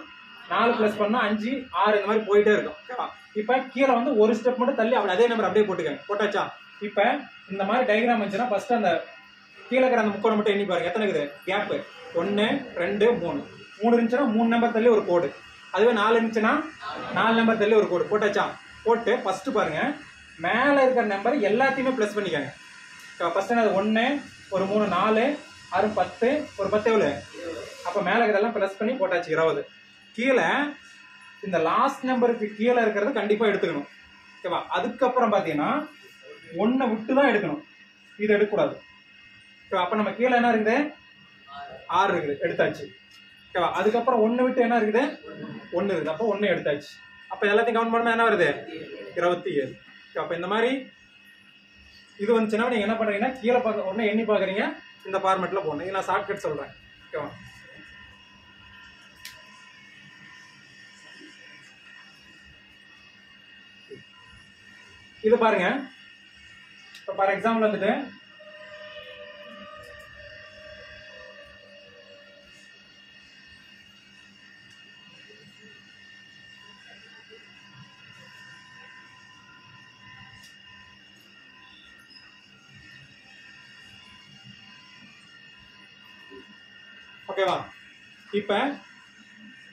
4 ப்ளஸ் பண்ணா 5, 6 இந்த மாதிரி போயிட்டே இருக்கும். ஓகேவா? இப்ப கீழே வந்து ஒரு ஸ்டெப் மட்டும் தள்ளி அதே நம்பர் அப்படியே போட்டுக்கங்க. போட்டாச்சா? இப்ப இந்த மாதிரி டயக்ராம் வந்துச்சுன்னா ஃபர்ஸ்ட் அந்த கீழே இருக்கிற அந்த முக்கோணம் மட்டும் எண்ணி பாருங்க. எத்தனை இருக்குது கேப்? 1, 2, 3. 3 இருந்துச்சுன்னா 3 நம்பர் தள்ளி ஒரு கோடு. அதுவே 4 இருந்துச்சுன்னா 4 நம்பர் தள்ளி ஒரு கோடு. போட்டாச்சா? போட்டு ஃபர்ஸ்ட் பாருங்க, மேல இருக்கிற நம்பர் எல்லாத்தையுமே பிளஸ் பண்ணிக்கோங்க. ஃபர்ஸ்ட் என்னது? 1, ஒரு 3, 4, 6, 10, ஒரு 10 எவ்வளவு? அப்ப மேல இருக்கிறதெல்லாம் பிளஸ் பண்ணி போட்டாச்சு 20. கீழே இந்த லாஸ்ட் நம்பருக்கு கீழே இருக்கிறது கண்டிப்பா எடுத்துக்கணும். ஓகேவா? அதுக்கப்புறம் பாத்தீங்கன்னா 1 விட்டு தான் எடுக்கணும், இது எடுக்கக்கூடாது. ஓகேவா? அப்ப நம்ம கீழே என்ன இருக்குது? 6 இருக்குது, எடுத்தாச்சு. ஓகேவா? அதுக்கப்புறம் 1 விட்டு என்ன இருக்குது? 1 இருக்குது. அப்போ 1 எடுத்தாச்சு. அப்ப எல்லாத்தையும் கவுண்ட் பண்ணும்போது என்ன வருது? 27. அப்ப இந்த மாதிரி இது வந்துச்சுன்னா நீங்க என்ன பண்றீங்கன்னா கீழே பார்க்க உடனே எண்ணி பாக்குறீங்க, இந்த ஃபார்மேட்ல போடணும். இது நான் ஷார்ட்கட் சொல்றேன். ஓகேவா? இது பாருங்க, இப்போ ஃபார் எக்ஸாம்பிள் வந்துட்டு ஓகேவா? இப்ப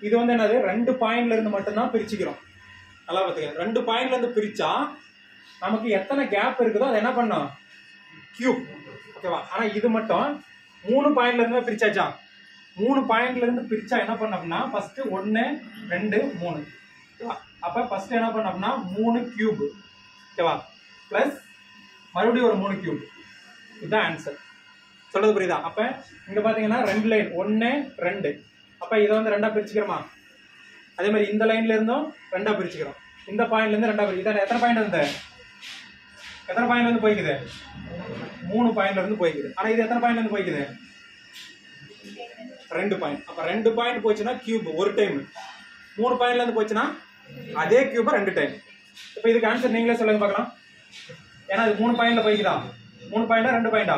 இது வந்து என்னது? 2 பாயிண்ட்ல இருந்து மட்டும் தான் பிரிச்சுக்கிறோம். நல்லா பாத்துக்க, 2 பாயிண்ட்ல இருந்து பிரிச்சா நமக்கு எத்தனை கேப் இருக்குதோ அதை என்ன பண்ணோம்? கியூப். ஓகேவா? ஆனா இது மட்டும் 3 பாயிண்ட்ல இருந்து பிரிச்சாச்சா? 3 பாயிண்ட்ல இருந்து பிரிச்சா என்ன பண்ணோம்னா ஃபர்ஸ்ட் 1, 2, 3. அப்ப ஃபர்ஸ்ட் என்ன பண்ணோம்னா 3 கியூப். ஓகேவா? பிளஸ் மறுபடியும் ஒரு 3 கியூப். இதுதான் ஆன்சர். சொல்றது புரியுதா? அப்ப இங்க பாத்தீங்கன்னா 2 லைன் 1, 2. அப்ப இதை வந்து 2ஆ பிரிச்சுக்கிறோமா? அதே மாதிரி இந்த லைன்ல இருந்தும் 2ஆ பிரிச்சுக்கிறோம். இந்த பாயிண்ட்ல இருந்து 2ஆ பிரிச்சு. இதான் எத்தனை பாயிண்ட் வந்து? எத்தனை பாயிண்ட்ல இருந்து போய்க்குது? 3 பாயிண்ட்ல இருந்து போய்க்குது. ஆனா இது எத்தனை பாயிண்ட்ல இருந்து போய்க்குது? 2 பாயிண்ட். அப்ப 2 பாயிண்ட் போச்சுன்னா கியூப் ஒரு டைம். 3 பாயிண்ட்ல இருந்து போச்சுன்னா அதே கியூப் 2 டைம். இப்ப இதுக்கு ஆன்சர் நீங்களே சொல்லுங்க பார்க்கலாம். ஏன்னா இது 3 பாயிண்ட்ல போய்க்குதா? 3 பாயிண்டா 2 பாயிண்டா?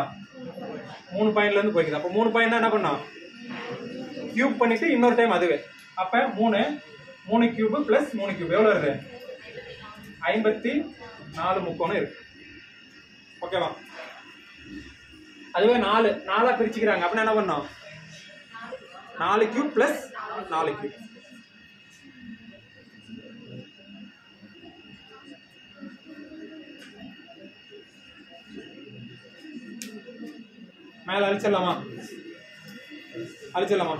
3 பாயிண்ட்ல இருந்து போய்க்குது. அப்ப 3 பாயிண்ட் என்ன பண்ணோம்? கியூப் பண்ணிட்டு இன்னொரு டைம் அதுவே. அப்ப 3 கியூப் பிளஸ் 3 கியூப் எவ்வளவு வருது? 54 முக்கோணம் இருக்கு. ஓகேவா? அதுவே 4 பிரிச்சுக்கிறாங்க. அப்படின்னா என்ன பண்ணோம்? 4 கியூப் பிளஸ் 4 கியூப். மேல அழிச்சிடலாமா? அழிச்சிடலாமா?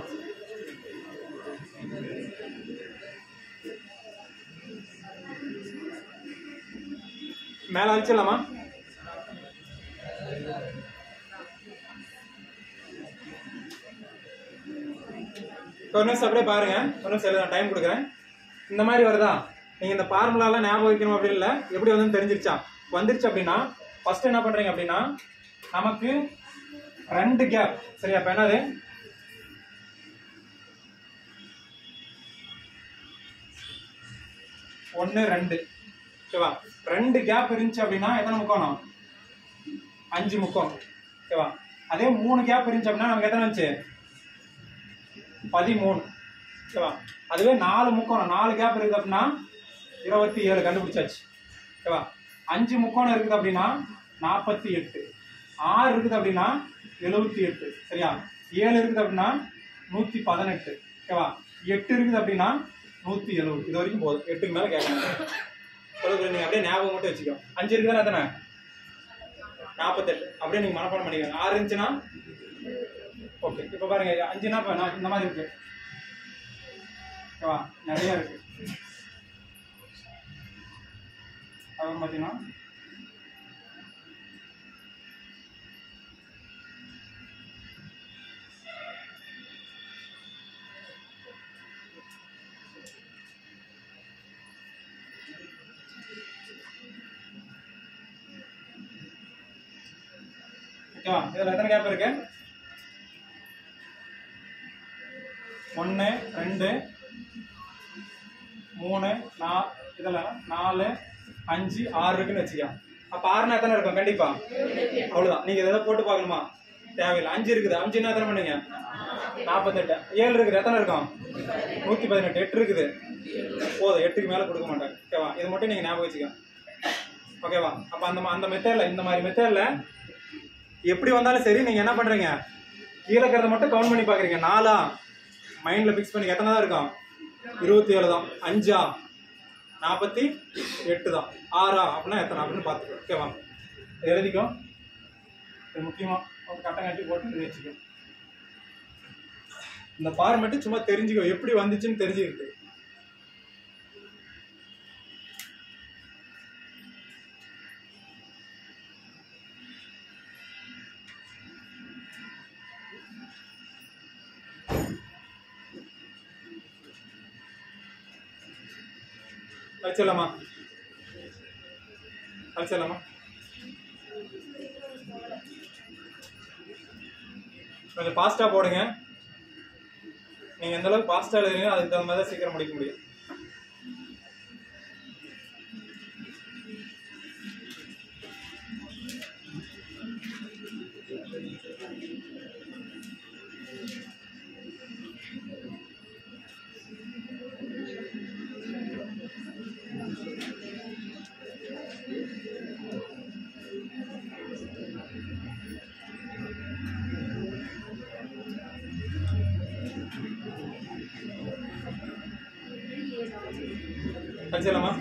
மேல அழிச்சிடலாமா? ஒரு நிமிஷம் அப்படியே பாருங்க. ஒரு நிமிஷம் நான் டைம் கொடுக்குறேன். இந்த மாதிரி வருதா? நீங்க இந்த ஃபார்முலாலாம் ஞாபகம் வைக்கணும் அப்படின்னு இல்லை, எப்படி வந்து தெரிஞ்சிருச்சா? வந்துருச்சு அப்படின்னா ஃபர்ஸ்ட் என்ன பண்றீங்க அப்படின்னா நமக்கு 2 கேப். சரியா? அப்ப என்னது? ஒன்னு 2. ஓகேவா? 2 கேப் இருந்துச்சு அப்படின்னா எத்தனை முக்கோணம்? 5 முக்கோணம். ஓகேவா? அதே 3 கேப் இருந்துச்சு அப்படின்னா நமக்கு எத்தனை வந்துச்சு? 13. ஓகேவா? அதுவே 4 முக்கோணம் 4 கேப் இருக்குது அப்படின்னா 27 கண்டுபிடிச்சாச்சு. ஓகேவா? 5 முக்கோணம் இருக்குது அப்படின்னா 48. 6 இருக்குது அப்படின்னா 78. சரியா? 7 இருக்குது அப்படின்னா 118. ஓகேவா? 8 இருக்குது அப்படின்னா 170. இது வரைக்கும் போதும். 8க்கு மேல கேட்கணும். நீங்க அப்படியே ஞாபகம் மட்டும் வச்சுக்கோ. 5 இருக்குதுன்னா எத்தனை? 48. அப்படியே நீங்க மனப்பாடம் பண்ணிக்கோங்க. 6 இருந்துச்சுன்னா ஓகே. இப்ப பாருங்க 5னா இந்த மாதிரி இருக்கு. ஓகேவா? நிறைய இருக்கு. அப்புறம் பாத்தீங்கன்னா ஓகேவா? இதுல எத்தனை கேப் இருக்கு? 1 2 3 4 இதெல்லாம் 4 5 6 இருக்குன்னு வச்சுக்கலாம். அப்ப 6னா எத்தனை இருக்கும்? கண்டிப்பா அவ்வளவுதான். நீங்க இதை போட்டு பார்க்கணுமா? தேவையில்லை. 5 இருக்குது. 5னா எத்தனை பண்ணுங்க? 48. 7 இருக்குது. எத்தனை இருக்கும்? 118. 8 இருக்குது. போதும். 8க்கு மேல கொடுக்க மாட்டாங்க. ஓகேவா? இது மட்டும் நீங்க ஞாபகம் வச்சுக்க. ஓகேவா? அப்ப அந்த மெத்தட்ல, இந்த மாதிரி மெத்தட்ல எப்படி வந்தாலும் சரி, நீங்க என்ன பண்றீங்க? கீழே இருக்கிறத மட்டும் கவுண்ட் பண்ணி பாக்குறீங்க. 4ஆ மைண்ட்ல பிக்ஸ் பண்ணி எத்தனை தான் இருக்கும்? 27 தான். 5ஆ 48 தான். 6ஆ அப்படின்னா எத்தனை அப்படின்னு பார்த்துக்கோ. ஓகேவா? எழுதிக்கோ. இது முக்கியமா ஒரு கட்டம் கட்டி போட்டு வச்சுக்கோ. இந்த ஃபார்மேட் சும்மா தெரிஞ்சுக்கோ, எப்படி வந்துச்சுன்னு தெரிஞ்சுக்கிட்டு. வச்சிடலாமா? வச்சிடலாமா? கொஞ்சம் ஃபாஸ்டா போடுங்க. நீங்க எந்த அளவுக்கு ஃபாஸ்டா எழுதுறீங்க அதுக்கு தகுந்த மாதிரி சீக்கிரம் முடிக்க முடியும். வச்சிடலாமா?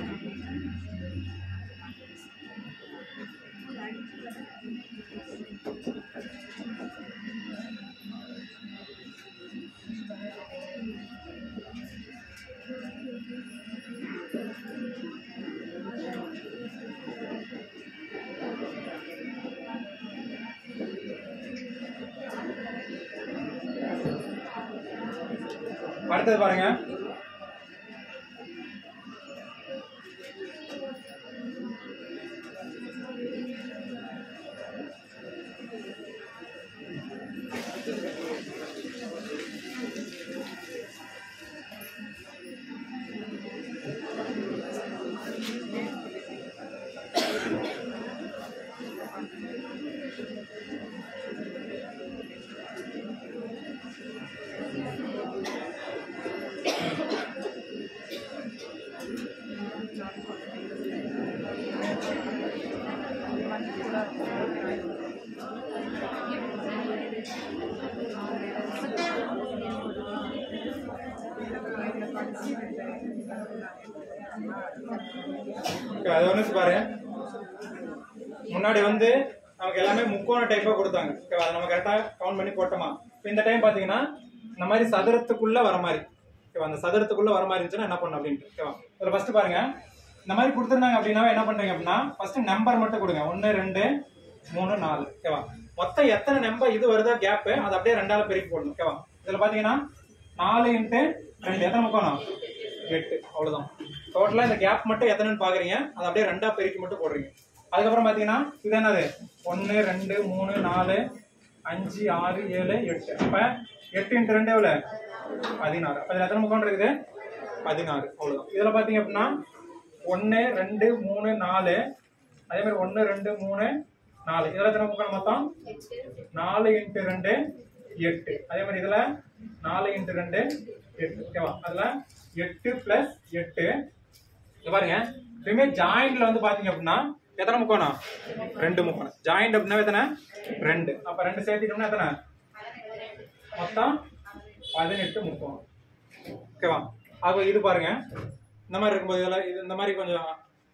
அடுத்தது பாருங்க. அது ஒன்று பாருங்க. முன்னாடி வந்து நமக்கு எல்லாமே முக்கோண டைப்பா கொடுத்தாங்க. அதை நம்ம கரெக்டா கவுண்ட் பண்ணி போட்டோமா? இப்போ இந்த டைம் பாத்தீங்கன்னா இந்த மாதிரி சதுரத்துக்குள்ள வர மாதிரி, அந்த சதுரத்துக்குள்ள வர மாதிரி இருந்துச்சுன்னா என்ன பண்ணணும் அப்படின்ட்டு. ஓகேவா? இதுல ஃபர்ஸ்ட் பாருங்க. இந்த மாதிரி கொடுத்துருந்தாங்க அப்படின்னா என்ன பண்றீங்க அப்படின்னா ஃபர்ஸ்ட் நம்பர் மட்டும் கொடுங்க. 1 2 3 4. ஓகேவா? மொத்தம் எத்தனை நம்பர் இது வருதோ கேப் அதை அப்படியே 2ஆல பெருக்கி போடணும். ஓகேவா? இதுல பாத்தீங்கன்னா 4 × 2 எத்தனை முக்கோணம்? 8. அவ்வளவுதான். டோட்டலா இந்த கேப் மட்டும் எத்தனைன்னு பாக்குறீங்க, அதை அப்படியே 2ஆ பெருக்கி மட்டும் போடுறீங்க. அதுக்கப்புறம் பாத்தீங்கன்னா இது என்னது? 1 2 3 4 5 6 7 8. அப்ப 8 × 2 எவ்வளவு? 16. அப்ப இதுல எத்தனை முக்கோணம் இருக்குது? 16. அவ்வளவுதான். இதுல பாத்தீங்க அப்படின்னா 1 2 3 4, அதே மாதிரி 1 2 3 4. இதுல எத்தனை முக்கோணம் மொத்தம்? 4 × 2 8. அதே மாதிரி இதுல 4 × 2 8. ஓகேவா? அதுல 8 + 8. இங்க பாருங்க. எப்பவுமே ஜாயிண்ட்ல வந்து பாத்தீங்க அப்படின்னா எத்தனை முக்கோணம்? 2 முக்கோணம். ஜாயிண்ட் அப்படின்னா எத்தனை? 2. அப்ப 2 சேர்த்திட்டோம்னா எத்தனை? மொத்தம் 18 முக்கோணம். ஓகேவா? ஆக இது பாருங்க. இந்த மாதிரி இருக்கும்போது இதெல்லாம் இது இந்த மாதிரி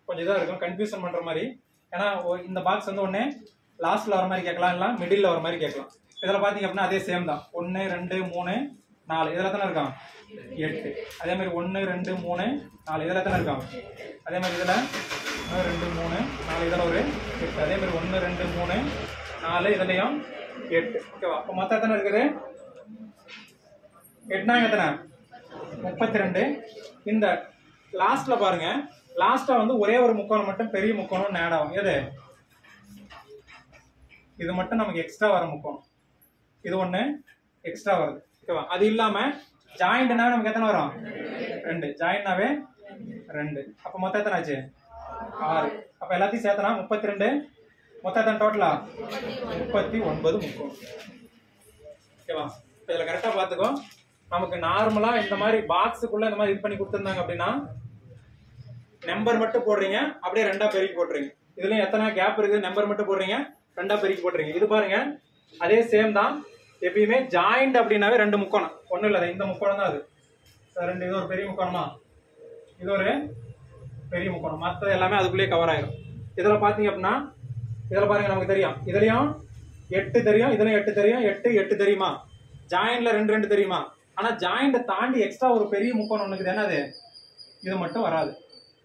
கொஞ்சம் இதா இருக்கும், கன்ஃபியூஷன் பண்ற மாதிரி. ஏன்னா இந்த பாக்ஸ் வந்து ஒண்ணு லாஸ்ட்ல வர மாதிரி கேட்கலாம், இல்ல மிடில்ல வர மாதிரி கேட்கலாம். இதுல பாத்தீங்க அப்படின்னா அதே சேம் தான். 1 2 3 4. இதுல எத்தனை இருக்கான்? 8. அதே மாதிரி 1 2 3 4. இதுல எத்தனை இருக்கான்? அதே மாதிரி இதுல 1 2 3 4. இதுல ஒரு 8. அதே மாதிரி 1 2 3 4. இதுலயும் 8. ஓகேவா? அப்ப மொத்தம் எத்தனை இருக்குது? 8 எத்தனை? 32. இந்த லாஸ்ட்ல பாருங்க. லாஸ்டா வந்து ஒரே ஒரு முக்கோணம் மட்டும் பெரிய முக்கோணம் ஆட் ஆகும். எது? இது மட்டும் நமக்கு எக்ஸ்ட்ரா வர முக்கோணம். இது ஒண்ணு எக்ஸ்ட்ரா வருது. ஓகேவா? அது இல்லாம ஜாயிண்ட்னாவே நமக்கு எத்தனை வரும்? 2. ஜாயிண்ட்னாவே 2. அப்ப மொத்தம் எத்தனை ஆச்சு? 6. அப்ப எல்லாத்தையும் சேர்த்தனா 32. மொத்தம் எத்தனை டோட்டலா? 39 முக்கோணம். ஓகேவா? இப்ப இதுல கரெக்டா பாத்துக்கோ. நமக்கு நார்மலா இந்த மாதிரி பாக்ஸுக்குள்ள இந்த மாதிரி இது பண்ணி கொடுத்திருந்தாங்க அப்படின்னா நம்பர் மட்டும் போடுறீங்க, அப்படியே 2ஆ பெருக்கி போட்டுறீங்க. இதுலயும் எத்தனை கேப் இருக்குது, நம்பர் மட்டும் போடுறீங்க, 2ஆ பெருக்கி போட்டுறீங்க. இது பாருங்க அதே சேம் தான். எப்பயுமே ஜாயிண்ட் அப்படின்னாவே 2 முக்கோணம், ஒண்ணும் இல்ல, இந்த முக்கோணம் தான் அது. 2. இது ஒரு பெரிய முக்கோணமா, இது ஒரு பெரிய முக்கோணம், மற்றது எல்லாமே அதுக்குள்ளேயே கவர் ஆயிரும். இதுல பாத்தீங்க அப்படின்னா இதுல பாருங்க நமக்கு தெரியும், இதுலயும் 8 தெரியும், இதுலயும் 8 தெரியும், 8 8 தெரியுமா? ஜாயிண்ட்ல 2 2 தெரியுமா? ஆனா ஜாயிண்ட தாண்டி எக்ஸ்ட்ரா ஒரு பெரிய முக்கோணம் ஒண்ணுக்குது, என்னது? இது மட்டும் வராது.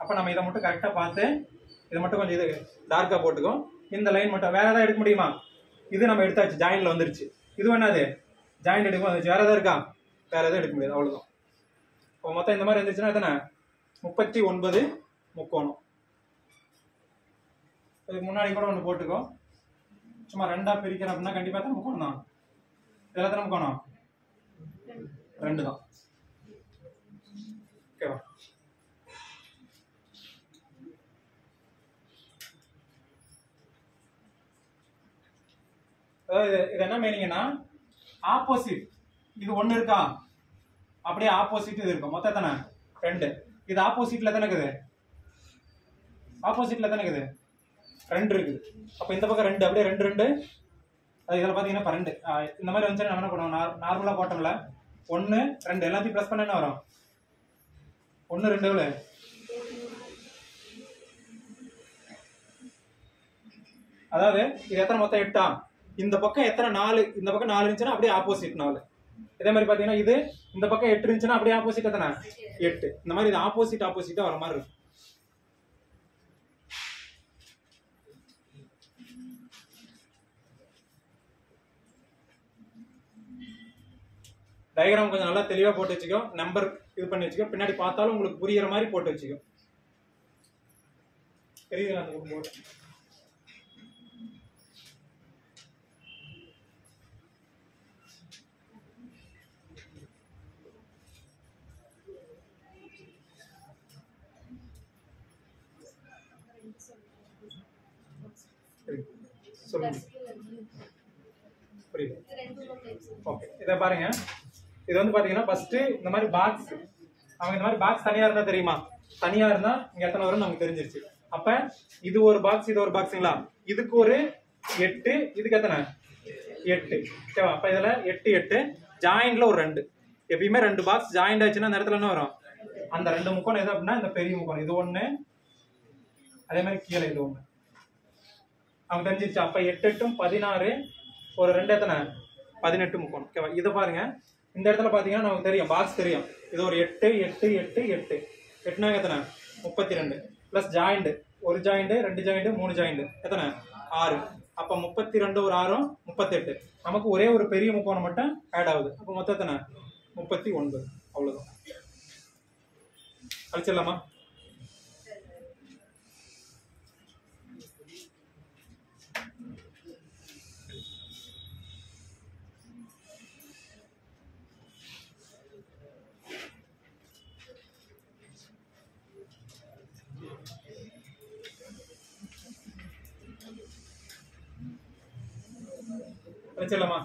அப்ப நம்ம இதை மட்டும் கரெக்டா பார்த்து இதை மட்டும் கொஞ்சம் இது டார்க்கா போட்டுக்கோ. இந்த லைன் மட்டும் வேற ஏதாவது எடுக்க முடியுமா? இது நம்ம எடுத்தாச்சு, ஜாயிண்ட்ல வந்துருச்சு. இது என்னது? ஜாயிண்ட் எடுக்க வந்துச்சு. வேற ஏதாவது இருக்கா? வேற எதுவும் எடுக்க முடியாது, அவ்வளவுதான். இப்போ மொத்தம் இந்த மாதிரி இருந்துச்சுன்னா எத்தனை? 39 முக்கோணம். இதுக்கு முன்னாடி கூட ஒன்று போட்டுக்கோ. சும்மா 2ஆ பிரிக்கிறோம் அப்படின்னா கண்டிப்பா எத்தனை முக்கோணம் தான்? இதெல்லாம் எத்தனை முக்கோணம்? 2 தான். ஓகேவா? அதாவது இது என்ன மீனிங்னா ஆப்போசிட் இது 1 இருக்கா, அப்படியே ஆப்போசிட் இது இருக்கும். மொத்தம் எத்தனை? 2. இது ஆப்போசிட்ல எத்தனை இருக்குது? ஆப்போசிட்ல எத்தனை இருக்குது? 2 இருக்குது. அப்ப இந்த பக்கம் 2, அப்படியே 2 2. அது இதில் பார்த்தீங்கன்னா 2. இந்த மாதிரி வந்துச்சுன்னா நம்ம என்ன பண்ணுவோம்? நார்மலா போட்டோம்ல 1 2 எல்லாத்தையும் ப்ளஸ் பண்ண என்ன வரும்? 1 2 எவ்வளவு? அதாவது இது எத்தனை மொத்தம்? 8ஆ? இந்த பக்கம் எத்தனை? 4. இந்த பக்கம் 4 இருந்துச்சுன்னா அப்படியே ஆப்போசிட் 4. இதே மாதிரி பாத்தீங்கன்னா இது இந்த பக்கம் 8 இருந்துச்சுன்னா அப்படியே ஆப்போசிட் எத்தனை? 8. இந்த மாதிரி இது ஆப்போசிட் ஆப்போசிட்டா வர மாதிரி இருக்கும். டயக்ராம் கொஞ்சம் நல்லா தெளிவா போட்டு வச்சுக்கோ, நம்பர் இது பண்ணி வச்சுக்கோ, பின்னாடி பார்த்தாலும் உங்களுக்கு புரியுற மாதிரி போட்டு வச்சுக்கோ. தெரியுதுங்களா? அந்த போர்டு சொல்லுங்க. புரியுது? ஓகே, இதை பாருங்க. இது வந்து பாத்தீங்கன்னா ஃபர்ஸ்ட் இந்த மாதிரி பாக்ஸ், அவங்க இந்த மாதிரி பாக்ஸ் தனியா இருந்தா தெரியுமா? தனியா இருந்தா இங்க எத்தனை வரும் நமக்கு தெரிஞ்சிருச்சு. அப்ப இது ஒரு பாக்ஸ், இது ஒரு பாக்ஸுங்களா? இதுக்கு ஒரு 8, இதுக்கு எத்தனை? 8. ஓகேவா? அப்ப இதுல 8 8 ஜாயிண்ட்ல ஒரு 2. எப்பயுமே 2 பாக்ஸ் ஜாயிண்ட் ஆச்சுன்னா அந்த இடத்துல என்ன வரும்? அந்த 2 முக்கோணம் எது அப்படின்னா இந்த பெரிய முக்கோணம் இது 1, அதே மாதிரி கீழே இது 1. அவங்க தெரிஞ்சிருச்சு. அப்ப 8 8 16, ஒரு 2 எத்தனை? 18 முக்கோணம். ஓகேவா? இதை பாருங்க, இந்த இடத்துல பாத்தீங்கன்னா நமக்கு தெரியும், பாக்ஸ் தெரியும். இது ஒரு 8 8 8 8 8னா எத்தனை? 32 பிளஸ் ஜாயிண்ட், ஒரு ஜாயிண்ட் 2 ஜாயிண்ட் 3 ஜாயிண்ட் எத்தனை? 6. அப்ப 32 ஒரு 6 38. நமக்கு ஒரே ஒரு பெரிய முக்கோணம் மட்டும் ஆட் ஆகுது. அப்ப மொத்தம் எத்தனை? 39. அவ்வளவுதான். கழிச்சிடலாமா? கழிச்சிடலாமா?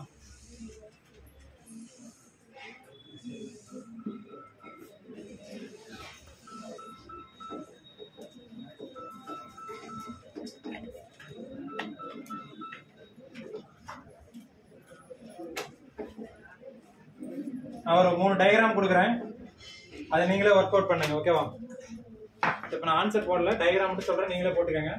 நான் ஒரு 3 டயக்ராம் கொடுக்குறேன், அதை நீங்களே ஒர்க் அவுட் பண்ணுங்க. ஓகேவா? இப்ப நான் ஆன்சர் போடல, டயக்ராம் மட்டும் சொல்றேன், நீங்களே போட்டுக்கங்க.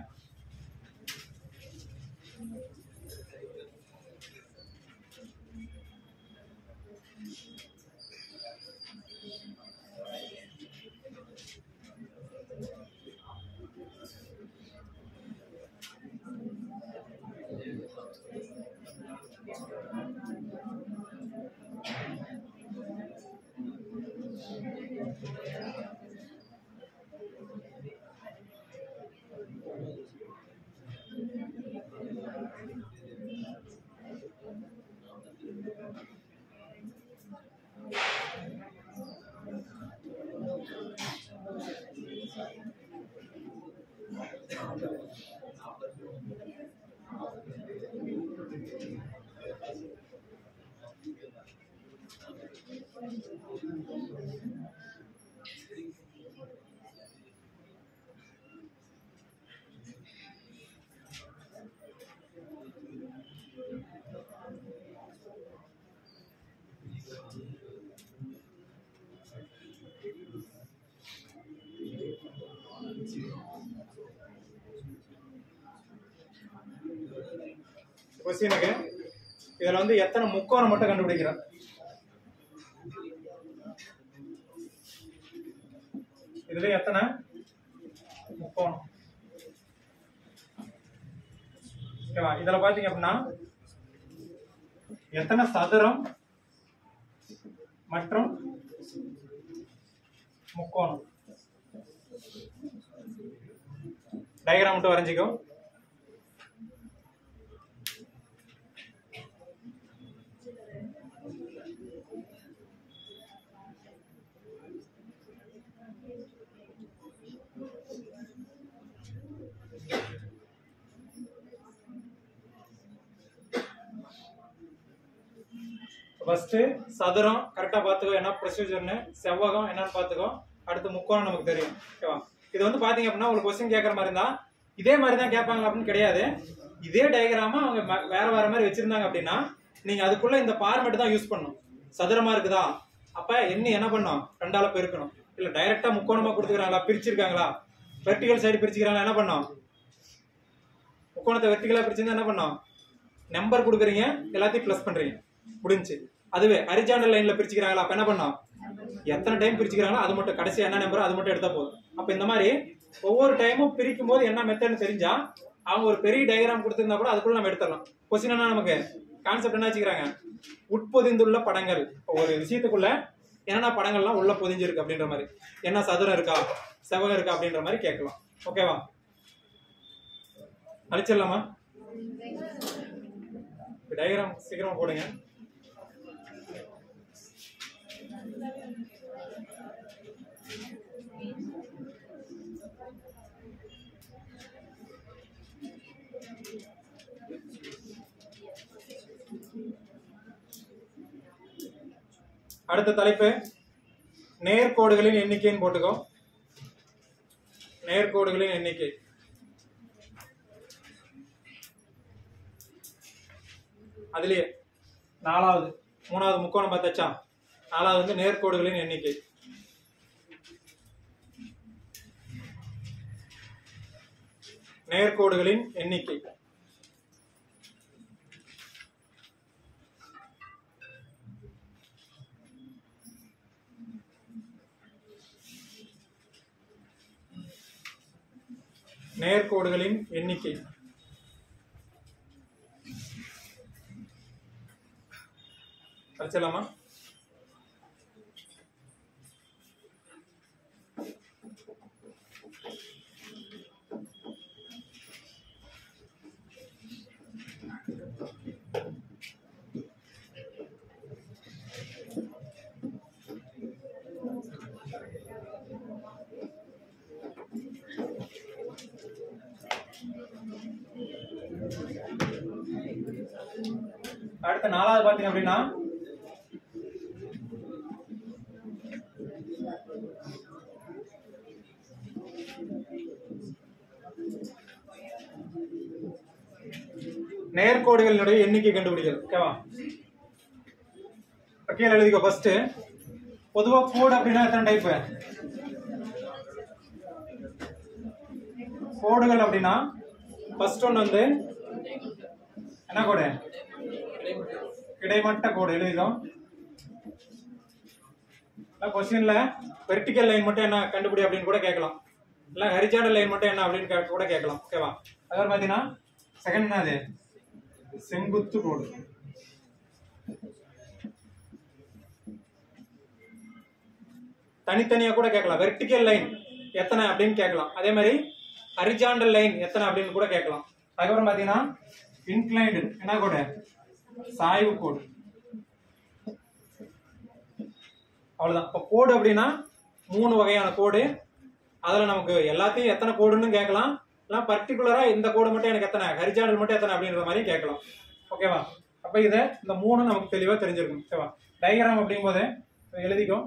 கொஸ்டினுக்கு இதுல வந்து எத்தனை முக்கோணம் மட்டும் கண்டுபிடிக்கிறோம். இதுல எத்தனை முக்கோணம்? ஓகேவா? இதுல பாத்தீங்க அப்படின்னா எத்தனை சதுரம் மற்றும் முக்கோணம். டயக்ராம் மட்டும் வரைஞ்சிக்கோ. ஃபர்ஸ்ட் சதுரம் கரெக்டா பாத்துக்கோ, என்ன ப்ரொசீஜர்னு. செவ்வகம் என்னன்னு பாத்துக்கோ. அடுத்து முக்கோணம் நமக்கு தெரியும். ஓகேவா? இது வந்து பாத்தீங்க அப்படின்னா ஒரு கொஸ்டின் கேட்கற மாதிரி இருந்தா இதே மாதிரி தான் கேட்பாங்க அப்படின்னு கிடையாது. இதே டயக்ராமா அவங்க வேற வேற மாதிரி வச்சிருந்தாங்க அப்படின்னா நீங்க அதுக்குள்ள இந்த ஃபார்மேட் தான் யூஸ் பண்ணணும். சதுரமா இருக்குதா, அப்ப என்ன பண்ணும், 2ஆல பெருக்கணும். இல்ல டைரக்டா முக்கோணமா கொடுத்துக்கிறாங்களா, பிரிச்சிருக்காங்களா, வெர்டிகல் சைடு பிரிச்சுக்கிறாங்களா, என்ன பண்ணும், முக்கோணத்தை வெர்டிகலா பிரிச்சிருந்தா என்ன பண்ணும், நம்பர் கொடுக்குறீங்க, எல்லாத்தையும் பிளஸ் பண்றீங்க, முடிஞ்சு. அதுவே ஹரிசாண்டல் லைன்ல பிரிச்சுக்கிறாங்களா, அப்ப என்ன பண்ணோம், எத்தனை டைம் பிரிச்சுக்கிறாங்களோ அது மட்டும் கடைசி என்ன நம்பரோ அது மட்டும் எடுத்தா போதும். அப்ப இந்த மாதிரி ஒவ்வொரு டைமும் பிரிக்கும் போது என்ன மெத்தட்னு தெரிஞ்சா அவங்க ஒரு பெரிய டயக்ராம் கொடுத்திருந்தா கூட அதுக்குள்ள நம்ம எடுத்துடலாம். கொஸ்டின் என்ன, நமக்கு கான்செப்ட் என்ன வச்சுக்கிறாங்க, உட்பொதிந்துள்ள படங்கள். ஒரு விஷயத்துக்குள்ள என்னென்ன படங்கள்லாம் உள்ள பொதிஞ்சிருக்கு அப்படின்ற மாதிரி, என்ன சதுரம் இருக்கா, செவ்வகம் இருக்கா அப்படின்ற மாதிரி கேட்கலாம். ஓகேவா? அழிச்சிடலாமா? டயக்ராம் சீக்கிரமா போடுங்க. அடுத்த தலைப்பு நேர்கோடுகளின் எண்ணிக்கைன்னு போட்டுக்கோ. நேர்கோடுகளின் எண்ணிக்கை. அதுலயே 4வது 3வது முக்கோணம் பார்த்தாச்சா, 4வது வந்து நேர்கோடுகளின் எண்ணிக்கை. நேர்கோடுகளின் எண்ணிக்கை. நேர்கோடுகளின் எண்ணிக்கை. படிச்சலாமா? அடுத்த 4வது பாத்தீங்க அப்படின்னா நேர்கோடுகளினுடைய எண்ணிக்கை கண்டுபிடிக்கிறது. ஓகேவா? கீழே எழுதிக்கோ. ஃபர்ஸ்ட் பொதுவா கோடு அப்படின்னா எத்தனை டைப்? கோடுகள் அப்படின்னா ஃபர்ஸ்ட் ஒன்று வந்து என்ன கோடு, கிடைமட்ட கோடு எழுதிக்கோ. கொஸ்டின்ல வெர்டிகல் லைன் மட்டும் என்ன கண்டுபிடி அப்படின்னு கூட கேட்கலாம், இல்ல ஹரிசாண்டல் லைன் மட்டும் என்ன அப்படின்னு கூட கேட்கலாம். ஓகேவா? அதாவது பாத்தீங்கன்னா செகண்ட் என்னது, செங்குத்து கோடு. தனித்தனியா கூட கேட்கலாம். வெர்டிகல் லைன் எத்தனை அப்படின்னு கேட்கலாம். அதே மாதிரி ஹரிசாண்டல் லைன் எத்தனை அப்படின்னு கூட கேட்கலாம். அதுக்கப்புறம் பாத்தீங்கன்னா இன்க்ளைன்டு என்ன கோடு, சாய்வு கோடு. அவ்வளவுதான். இப்ப கோடு அப்படின்னா 3 வகையான கோடு. அதுல நமக்கு எல்லாத்தையும் எத்தனை கோடுன்னு கேட்கலாம், இல்ல பர்டிகுலரா இந்த கோடு மட்டும் எனக்கு எத்தனை, ஹரிசாண்டல் மட்டும் எத்தனை அப்படின்ற மாதிரி கேட்கலாம். ஓகேவா? அப்ப இதை இந்த 3 நமக்கு தெளிவா தெரிஞ்சிருக்கும். ஓகேவா? டயக்ராம் அப்படிங்கும்போது எழுதிக்கோ.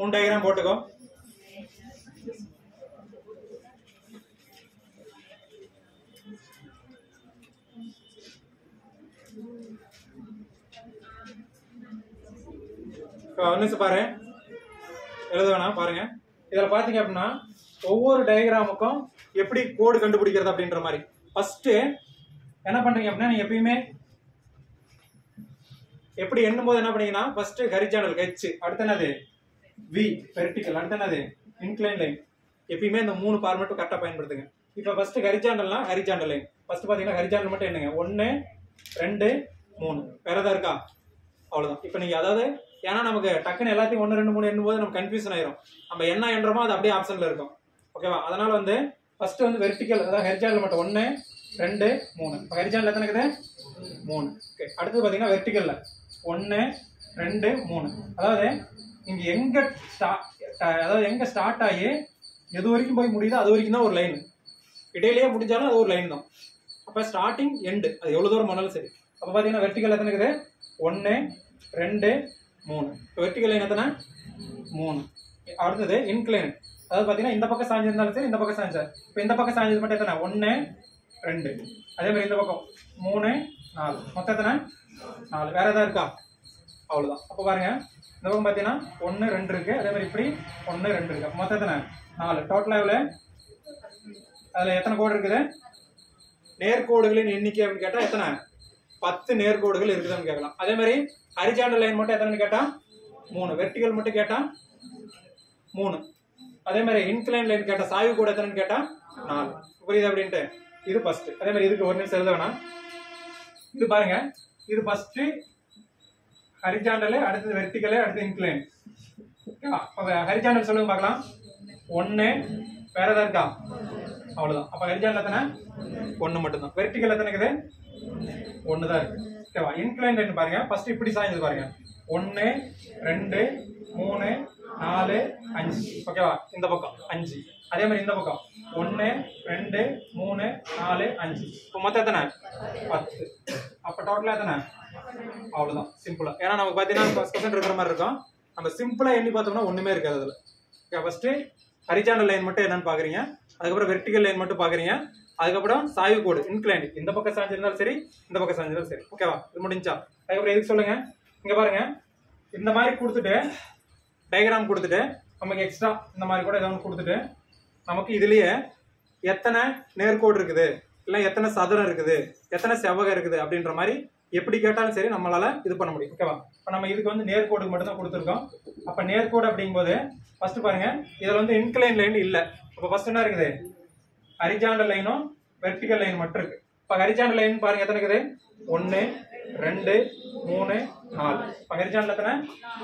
உன் டயக்ராம் போட்டுக்கோ. பாரு, எழுத வேணாம். பாருங்க, இதுல பாத்தீங்க அப்படின்னா ஒவ்வொரு டயக்ராமுக்கும் எப்படி கோடு கண்டுபிடிக்கிறது அப்படின்ற மாதிரி ஃபர்ஸ்ட் என்ன பண்றீங்க அப்படின்னா, நீங்க எப்பயுமே எப்படி எண்ணும் போது என்ன பண்ணீங்கன்னா, ஃபர்ஸ்ட் ஹரிசாண்டல் ஹெச், அடுத்து என்னது வி வெர்டிகல், அடுத்து என்னது இன்க்ளைன் லைன். எப்பயுமே இந்த 3 ஃபார்மேட்டும் கரெக்டா பயன்படுத்துங்க. இப்போ ஃபர்ஸ்ட் ஹரிசாண்டல்னா ஹரிசாண்டல் லைன் ஃபர்ஸ்ட் பாத்தீங்கன்னா ஹரிசாண்டல் மட்டும் என்னங்க 1 2 3 வேற ஏதாவது இருக்கா? அவ்வளவுதான். இப்போ நீங்க அதாவது ஏன்னா நமக்கு டக்குன்னு எல்லாத்தையும் 1 2 3 எண்ணும்போது நமக்கு கன்ஃபியூஷன் ஆயிரும். நம்ம என்ன எண்ணுறோமோ அது அப்படியே ஆப்ஷன்ல இருக்கும். ஓகேவா? அதனால வந்து ஃபர்ஸ்ட் வந்து வெர்டிகல் அதாவது ஹரிசாண்டல் மட்டும் 1 2 3. இப்போ ஹரிசாண்டல் எத்தனை இருக்குது? 3. ஓகே, அடுத்து பாத்தீங்கன்னா வெர்டிகல்ல 1 2 3. அதாவது இங்க எங்க ஸ்டார்ட் ஆகி எது வரைக்கும் போய் முடியுதோ அது வரைக்கும் தான் ஒரு லைன். இடையிலேயே முடிஞ்சாலும் அது ஒரு லைன் தான். அப்ப ஸ்டார்டிங் எண்டு அது எவ்வளவு தூரம் போனாலும் சரி. அப்ப பாத்தீங்கன்னா வெர்டிகல் எத்தனை இருக்குது? 1 2 3. வெர்டிகல் லைன் எத்தனை? 3. அடுத்தது இன்க்ளைன், அதாவது பாத்தீங்கன்னா இந்த பக்கம் சாஞ்சிருந்தாலும் சரி இந்த பக்கம் சாஞ்சா. இப்ப இந்த பக்கம் சாஞ்சது மட்டும் எத்தனை? 1 2. அதே மாதிரி இந்த பக்கம் 3 4. மொத்தம் எத்தனை? 4. வேற ஏதாவது இருக்கா? அவ்வளவுதான். அப்ப பாருங்க, இந்த பக்கம் பாத்தீங்கன்னா 1 2 இருக்கு. அதே மாதிரி இப்படி 1 2 இருக்கு. மொத்தம் எத்தனை? 4. டோட்டலா எவ்வளவு? அதுல எத்தனை கோடு இருக்குது? நேர்கோடுகளின் எண்ணிக்கை அப்படின்னு கேட்டா எத்தனை? 10 நேர்கோடுகள் இருக்குதுன்னு கேட்கலாம். அதே மாதிரி ஹரிசாண்டல் லைன் மட்டும் எத்தனை கேட்டா 3. வெர்டிகல் மட்டும் கேட்டா 3. அதே மாதிரி இன்க்ளைன் லைன் கேட்டா சாய்வு கோடு எத்தனைன்னு கேட்டா 4. புரியுது அப்படின்ட்டு இது ஃபர்ஸ்ட். அதே மாதிரி இதுக்கு ஒரு நிமிஷம் எழுத வேணாம். இது பாருங்க, இது ஃபர்ஸ்ட் ஹரிசாண்டல், அடுத்தது வெர்டிகல், அடுத்து இன்க்ளைன். ஹரிசாண்டல் சொல்லுங்க பார்க்கலாம். 1 வேற ஏதாவது இருக்கா? அவ்வளவுதான். அப்ப ஹரிசாண்டல் எத்தனை? 1 மட்டும் தான். வெர்டிகல் எத்தனை இருக்குது? 1 தான் இருக்கு. ஓகேவா? இன்க்ளைன் லைன் பாருங்க, ஃபர்ஸ்ட் இப்படி சாய்ந்தது பாருங்க. 1 2 3 4 5. ஓகேவா? இந்த பக்கம் 5. அதே மாதிரி இந்த பக்கம் 1 2 3 4 5. இப்போ மொத்தம் எத்தனை? 10. அப்ப டோட்டலா எத்தனை? அவ்வளவுதான். சிம்பிளா. ஏன்னா நமக்கு பாத்தீங்கன்னா ஃபர்ஸ்ட் பர்சன்ட் இருக்கிற மாதிரி இருக்கும். நம்ம சிம்பிளா எண்ணி பார்த்தோம்னா ஒண்ணுமே இருக்காது அதுல. ஃபர்ஸ்ட் ஹரிசாண்டல் லைன் மட்டும் என்னன்னு பாக்குறீங்க, அதுக்கப்புறம் வெர்டிகல் லைன் மட்டும் பாக்குறீங்க, அதுக்கப்புறம் சாய்வு கோடு இன்க்ளைன் இந்த பக்கம் சாஞ்சிருந்தாலும் சரி இந்த பக்கம் சாஞ்சிருந்தாலும் சரி. ஓகேவா? இது முடிஞ்சா அதுக்கப்புறம் எதுக்கு சொல்லுங்க. இங்க பாருங்க, இந்த மாதிரி கொடுத்துட்டு டயக்ராம் கொடுத்துட்டு நமக்கு எக்ஸ்ட்ரா இந்த மாதிரி கூட ஏதாவது கொடுத்துட்டு நமக்கு இதுலயே எத்தனை நேர்கோடு இருக்குது, இல்ல எத்தனை சதுரம் இருக்குது, எத்தனை செவ்வகம் இருக்குது அப்படின்ற மாதிரி எப்படி கேட்டாலும் சரி நம்மளால இது பண்ண முடியும். ஓகேவா? இப்ப நம்ம இதுக்கு வந்து நேர்கோடு மட்டும் தான் கொடுத்துருக்கோம். அப்ப நேர்கோடு அப்படிங்கும்போது ஃபர்ஸ்ட் பாருங்க, இதுல வந்து இன்க்ளைன் லைன் இல்ல. அப்ப ஃபர்ஸ்ட் என்ன இருக்குது? ஹரிசாண்டல் லைனும் வெர்டிகல் லைன் மட்டும் இருக்கு. இப்ப ஹரிசாண்டல் லைன் பாருங்க எத்தனை இருக்குது? 1 2 3 4. இப்ப ஹரிசாண்டல் எத்தனை?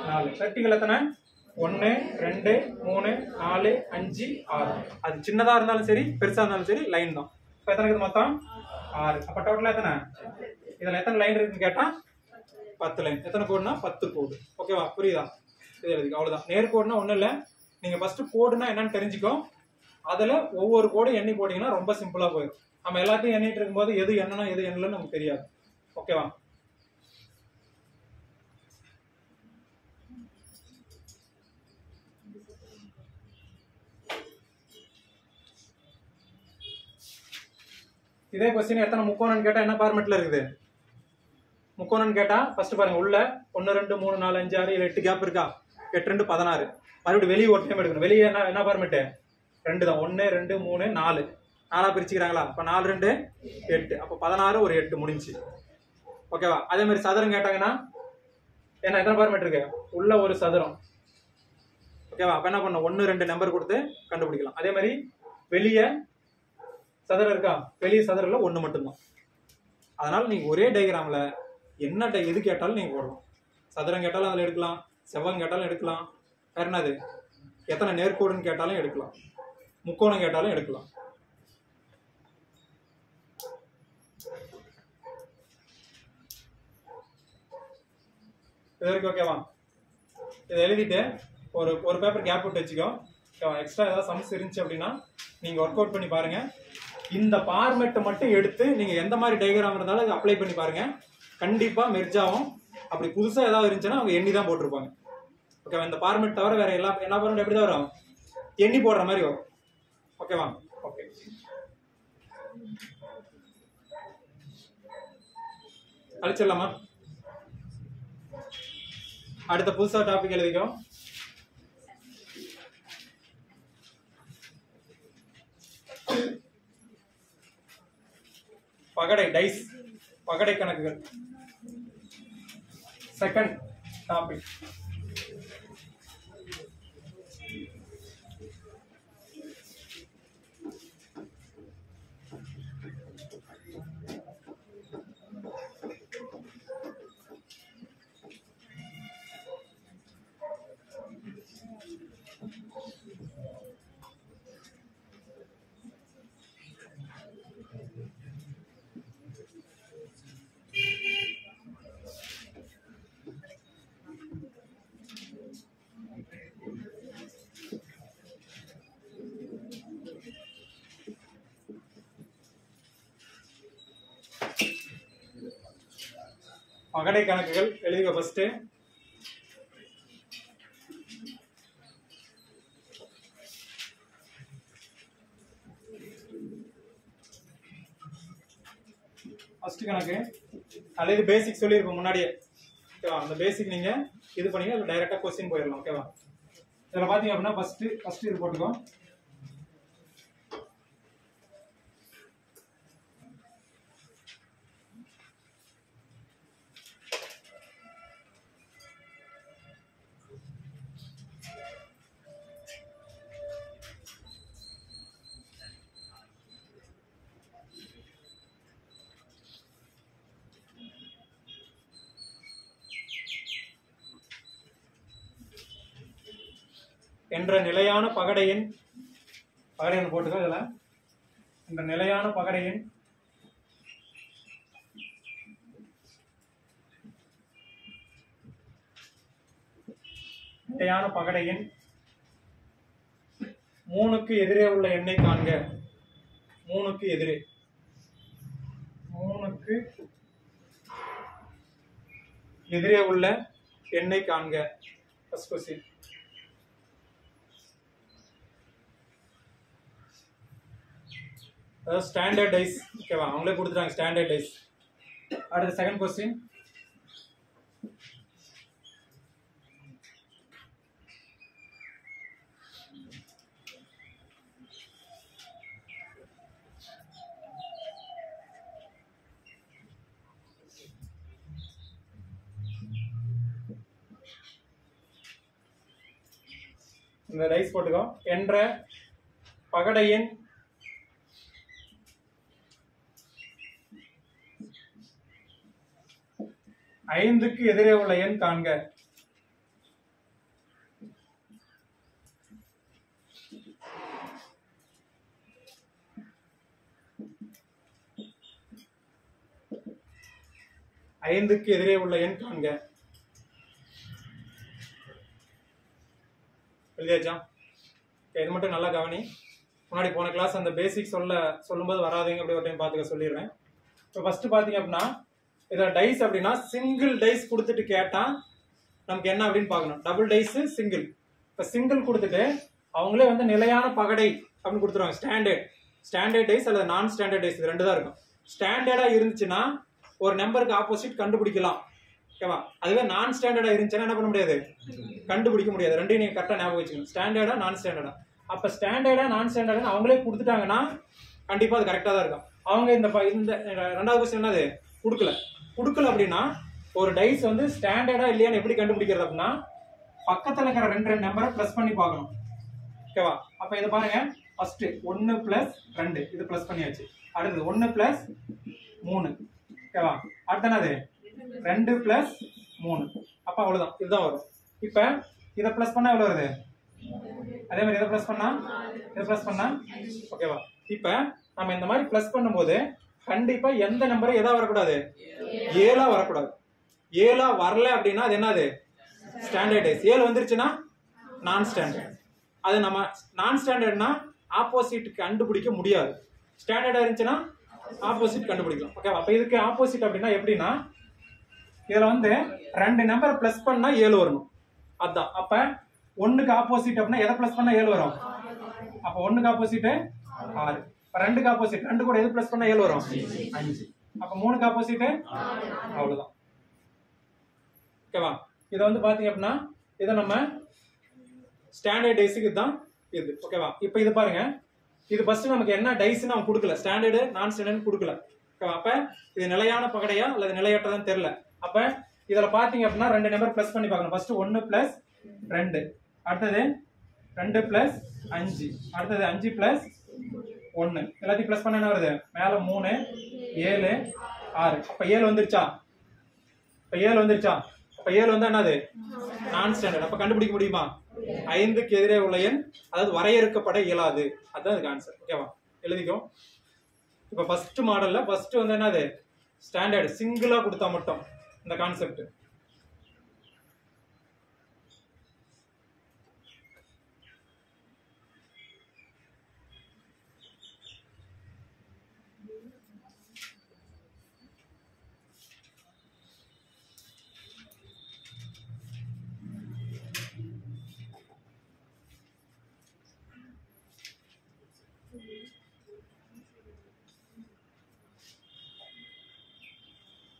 4. வெர்டிகல் எத்தனை? 1 2 3 4 5 6. அது சின்னதா இருந்தாலும் சரி பெருசா இருந்தாலும் சரி லைன் தான். இப்ப எத்தனை இருக்குது மொத்தம்? 6. அப்ப டோட்டலா எத்தனை? இதுல எத்தனை லைன் இருக்குன்னு கேட்டா 10 லைன். எத்தனை கோடுனா 10 கோடு. ஓகேவா? புரியுதா? இது எழுதிக்க. அவ்வளவுதான். நேர்கோடுனா ஒண்ணும் இல்ல, நீங்க ஃபர்ஸ்ட் கோடுனா என்னன்னு தெரிஞ்சுக்கோ. அதுல ஒவ்வொரு கோடும் எண்ணி போட்டீங்கன்னா ரொம்ப சிம்பிளா போயிடும். நம்ம எல்லாத்தையும் எண்ணிட்டு இருக்கும்போது எது என்னன்னா எது என்னன்னு நமக்கு தெரியாது. ஓகேவா? இதே கொஸ்டின் எத்தனை முக்கோணம் கேட்டா என்ன ஃபார்மேட்ல இருக்குது? முக்கோணம் கேட்டா ஃபர்ஸ்ட் பாருங்க, உள்ள 1 2 3 4 5 6 7 8 கேப் இருக்கா? 8 2 16. மறுபடியும் வெளியே ஒரு டைம் எடுக்கணும். வெளியே என்ன ஃபார்மேட்? 2 தான். 1 2 3 4 4 பிரிச்சுக்கிறாங்களா? அப்ப 4 2 8. அப்ப 16 ஒரு 8 முடிஞ்சு. ஓகேவா? அதே மாதிரி சதுரம் கேட்டாங்கன்னா என்ன எத்தனை ஃபார்மேட் இருக்கு? உள்ள ஒரு சதுரம். ஓகேவா? அப்ப என்ன பண்ணணும்? 1 2 நம்பர் கொடுத்து கண்டுபிடிக்கலாம். அதே மாதிரி வெளியே சதுரம் இருக்கா? வெளியே சதுரம்ல 1 மட்டும்தான். அதனால நீங்க ஒரே டயக்ராம்ல என்ன எது கேட்டாலும் நீங்க போடலாம். சதுரம் கேட்டாலும் அதுல எடுக்கலாம், செவ்வகம் கேட்டாலும் எடுக்கலாம், வேற என்னது எத்தனை நேர்கோடுன்னு கேட்டாலும் எடுக்கலாம், முக்கோணம் கேட்டாலும் எடுக்கலாம். இதற்கு ஓகேவா? இதை எழுதிட்டு ஒரு பேப்பர் கேப் விட்டு வச்சுக்கோ. எக்ஸ்ட்ரா ஏதாவது சம்ஸ் இருந்துச்சு அப்படின்னா நீங்க ஒர்க் அவுட் பண்ணி பாருங்க. இந்த ஃபார்மேட்டை மட்டும் எடுத்து நீங்க எந்த மாதிரி டயக்ராம் இருந்தாலும் அப்ளை பண்ணி பாருங்க. கண்டிப்பா மெர்ஜ் ஆகும். அப்படி புதுசா ஏதாவது இருந்துச்சுன்னா அவங்க எண்ணி தான் போட்டிருப்பாங்க. ஓகேவா? இந்த ஃபார்மேட் தவிர வேற எல்லா ஃபார்மேட் எப்படி தான் வரும்? எண்ணி போடுற மாதிரி வரும். ஓகேவா? ஓகே, அழிச்சிடலாமா? அடுத்த புதுசா டாபிக் எழுதிக்கோ. பகடை டைஸ், பகடை கணக்குகள். Second topic. பகடை கணக்குகள் எழுதிக்க. ஃபர்ஸ்ட் கணக்கு அல்லது பேசிக் சொல்லியிருப்போம் முன்னாடியே. ஓகேவா? அந்த பேசிக் நீங்க இது பண்ணீங்க, அது டைரக்டா क्वेश्चन போயிடலாம். ஓகேவா? இதுல பாத்தீங்க அப்படின்னா ஃபர்ஸ்ட் இது போட்டுக்கோ. என்ற நிலையான பகடையின் போட்டுக்கோ. இதுல இந்த நிலையான பகடையின் நிலையான பகடையின் 3க்கு எதிரே உள்ள எண்ணை காண்க. 3க்கு எதிரே, 3க்கு எதிரே உள்ள எண்ணை காண்க. First question. Standard dies. ஓகேவா? அவங்களே கொடுத்துட்டாங்க ஸ்டாண்டர்ட் டைஸ். அடுத்த செகண்ட் क्वेश्चन. இந்த டைஸ் போட்டுக்கோ. என்ற பகடையின் 5க்கு எதிரே உள்ள எண் காண்க. ஐந்துக்கு எதிரே உள்ள எண் காண்க. எழுதியாச்சா? இது மட்டும் நல்லா கவனி. முன்னாடி போன கிளாஸ் அந்த பேசிக் சொல்லும்போது வராதுங்க, அப்படி ஒரு டைம் பார்த்துக்க சொல்லிடுறேன். இப்போ ஃபர்ஸ்ட் பார்த்தீங்க அப்படின்னா இதில் டைஸ் அப்படின்னா சிங்கிள் டைஸ் கொடுத்துட்டு கேட்டால் நமக்கு என்ன அப்படின்னு பார்க்கணும். Double dice single. இப்போ சிங்கிள் கொடுத்துட்டு அவங்களே வந்து நிலையான பகடை அப்படின்னு கொடுத்துருவாங்க. ஸ்டாண்டர்ட் டைஸ் அல்லது நான் ஸ்டாண்டர்ட் டைஸ், இது ரெண்டு தான் இருக்கும். ஸ்டாண்டர்டாக இருந்துச்சுன்னா ஒரு நம்பருக்கு ஆப்போசிட் கண்டுபிடிக்கலாம், ஓகேவா? அதுவே நான் ஸ்டாண்டர்டாக இருந்துச்சுன்னா என்ன பண்ண முடியாது, கண்டுபிடிக்க முடியாது. ரெண்டையும் நீங்கள் கரெக்டாக ஞாபகம் வச்சுக்கணும், ஸ்டாண்டர்டா நான் ஸ்டாண்டர்டா. அப்போ ஸ்டாண்டர்டா நான் ஸ்டாண்டர்டா அவங்களே கொடுத்துட்டாங்கன்னா கண்டிப்பாக அது கரெக்டாக தான் இருக்கும். அவங்க இந்த ரெண்டாவது கொஸ்டின் என்னது கொடுக்கல அப்படின்னா ஒரு டைஸ் வந்து ஸ்டாண்டர்டா இல்லையான்னு எப்படி கண்டுபிடிக்கிறது அப்படின்னா பக்கத்தில் இருக்கிற ரெண்டு நம்பரை ப்ளஸ் பண்ணி பார்க்கணும், ஓகேவா? அப்போ இதை பாருங்க, ஃபர்ஸ்ட் 1 + 2 இது ப்ளஸ் பண்ணியாச்சு. அடுத்தது 1 + 3, ஓகேவா? அடுத்து என்னது 2 + 3. அப்போ அவ்வளோதான், இதுதான் வரும். இப்போ இதை ப்ளஸ் பண்ணா எவ்வளோ வருது, அதே மாதிரி இதை ப்ளஸ் பண்ணா ஓகேவா? இப்போ நம்ம இந்த மாதிரி ப்ளஸ் பண்ணும்போது கண்டிப்பா எந்த நம்பரும் எதா வரக்கூடாது, 7ஆ வரக்கூடாது. 7ஆ வரல அப்படின்னா அது என்னது, ஸ்டாண்டர்ட் டைஸ். 7 வந்துருச்சுன்னா நான் ஸ்டாண்டர்ட். அது நம்ம நான் ஸ்டாண்டர்ட்னா ஆப்போசிட் கண்டுபிடிக்க முடியாது. ஸ்டாண்டர்டா இருந்துச்சுன்னா ஆப்போசிட் கண்டுபிடிக்கலாம், ஓகேவா? அப்ப இதுக்கு ஆப்போசிட் அப்படின்னா எப்படின்னா இதுல வந்து ரெண்டு நம்பர் பிளஸ் பண்ணா 7 வரணும், அதான். அப்ப 1க்கு ஆப்போசிட் அப்படின்னா எதை பிளஸ் பண்ணா 7 வரும், அப்ப 1க்கு ஆப்போசிட் 6. 2க்கு ஆப்போசிட் 2 கூட எது பிளஸ் பண்ணா 7 வரும், 5. அப்ப 3க்கு ஆப்போசிட் அவ்வளவுதான், ஓகேவா? இத வந்து பாத்தீங்க அப்படின்னா இத நம்ம ஸ்டாண்டர்ட் டைஸ்க்கு தான் இது, ஓகேவா? இப்போ இது பாருங்க, இது ஃபர்ஸ்ட் நமக்கு என்ன டைஸ்னு அவன் கொடுக்கல, ஸ்டாண்டர்டு நான் ஸ்டாண்டர்ட் கொடுக்கல, ஓகேவா? அப்ப இது நிலையான பகடையா அல்லது நிலையற்றதான்னு தெரியல. அப்ப இதுல பாத்தீங்க அப்படின்னா ரெண்டு நம்பர் பிளஸ் பண்ணி பார்க்கணும். ஃபர்ஸ்ட் 1 + 2, அடுத்தது 2 + 5, அடுத்தது 5 + 1. எல்லாத்தையும் பிளஸ் பண்ண என்ன வருது, மேல 3 7 6. அப்ப 7 வந்துருச்சா, அப்ப 7 வந்தா என்னது, நான் ஸ்டாண்டர்ட். அப்ப கண்டுபிடிக்க முடியுமா, 5க்கு எதிரே உள்ள எண், அதாவது வரையறுக்கப்பட இயலாது, அதுதான் அதுக்கு ஆன்சர், ஓகேவா? எழுதிக்கோ. இப்ப ஃபர்ஸ்ட் மாடல்ல ஃபர்ஸ்ட் வந்து என்னது, ஸ்டாண்டர்ட் சிங்கிளா கொடுத்தா மட்டும் இந்த கான்செப்ட்.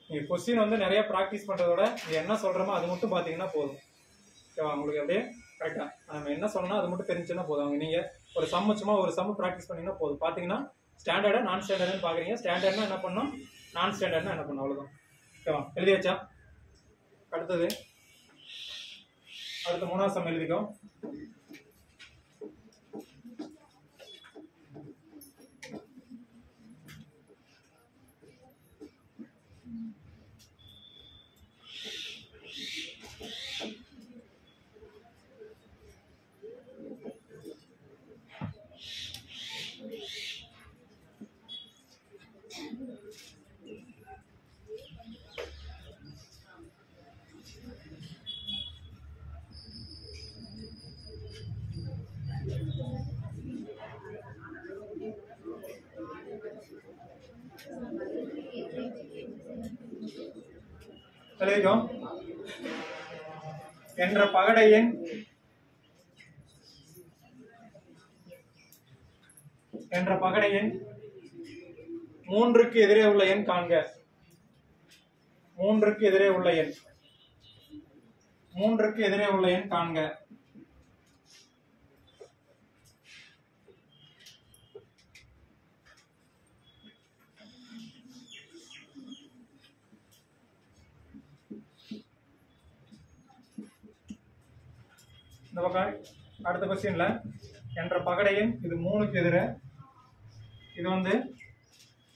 நீங்க கொஸ்டின் வந்து நிறைய பிராக்டிஸ் பண்றதோட நீங்க என்ன சொல்றோமோ அது மட்டும் பாத்தீங்கன்னா போதும், ஓகேவா? உங்களுக்கு அப்படியே கரெக்டா நம்ம என்ன சொல்லணும் அது மட்டும் தெரிஞ்சுன்னா போதும். அவங்க நீங்க ஒரு சும்மா ஒரு சம் பிராக்டிஸ் பண்ணீங்கன்னா போதும். பாத்தீங்கன்னா ஸ்டாண்டர்டா நான் ஸ்டாண்டர்ட்னு பாக்குறீங்க, ஸ்டாண்டர்ட்னா என்ன பண்ணணும், நான் ஸ்டாண்டர்ட்னா என்ன பண்ணணும், அவ்வளவுதான், ஓகேவா? எழுதியாச்சா? அடுத்த 3வது சம் எழுதிக்கோ. எழுதிக்கோ. என்ற பகடை எண் என்ற பகடை எண் 3க்கு எதிரே உள்ள எண் காண்க. 3க்கு எதிரே உள்ள எண் 3க்கு எதிரே உள்ள எண் காண்க. இந்த பக்கம் அடுத்த கொஸ்டின்ல என்ற பகடை எண் இது 3க்கு எதிரே, இது வந்து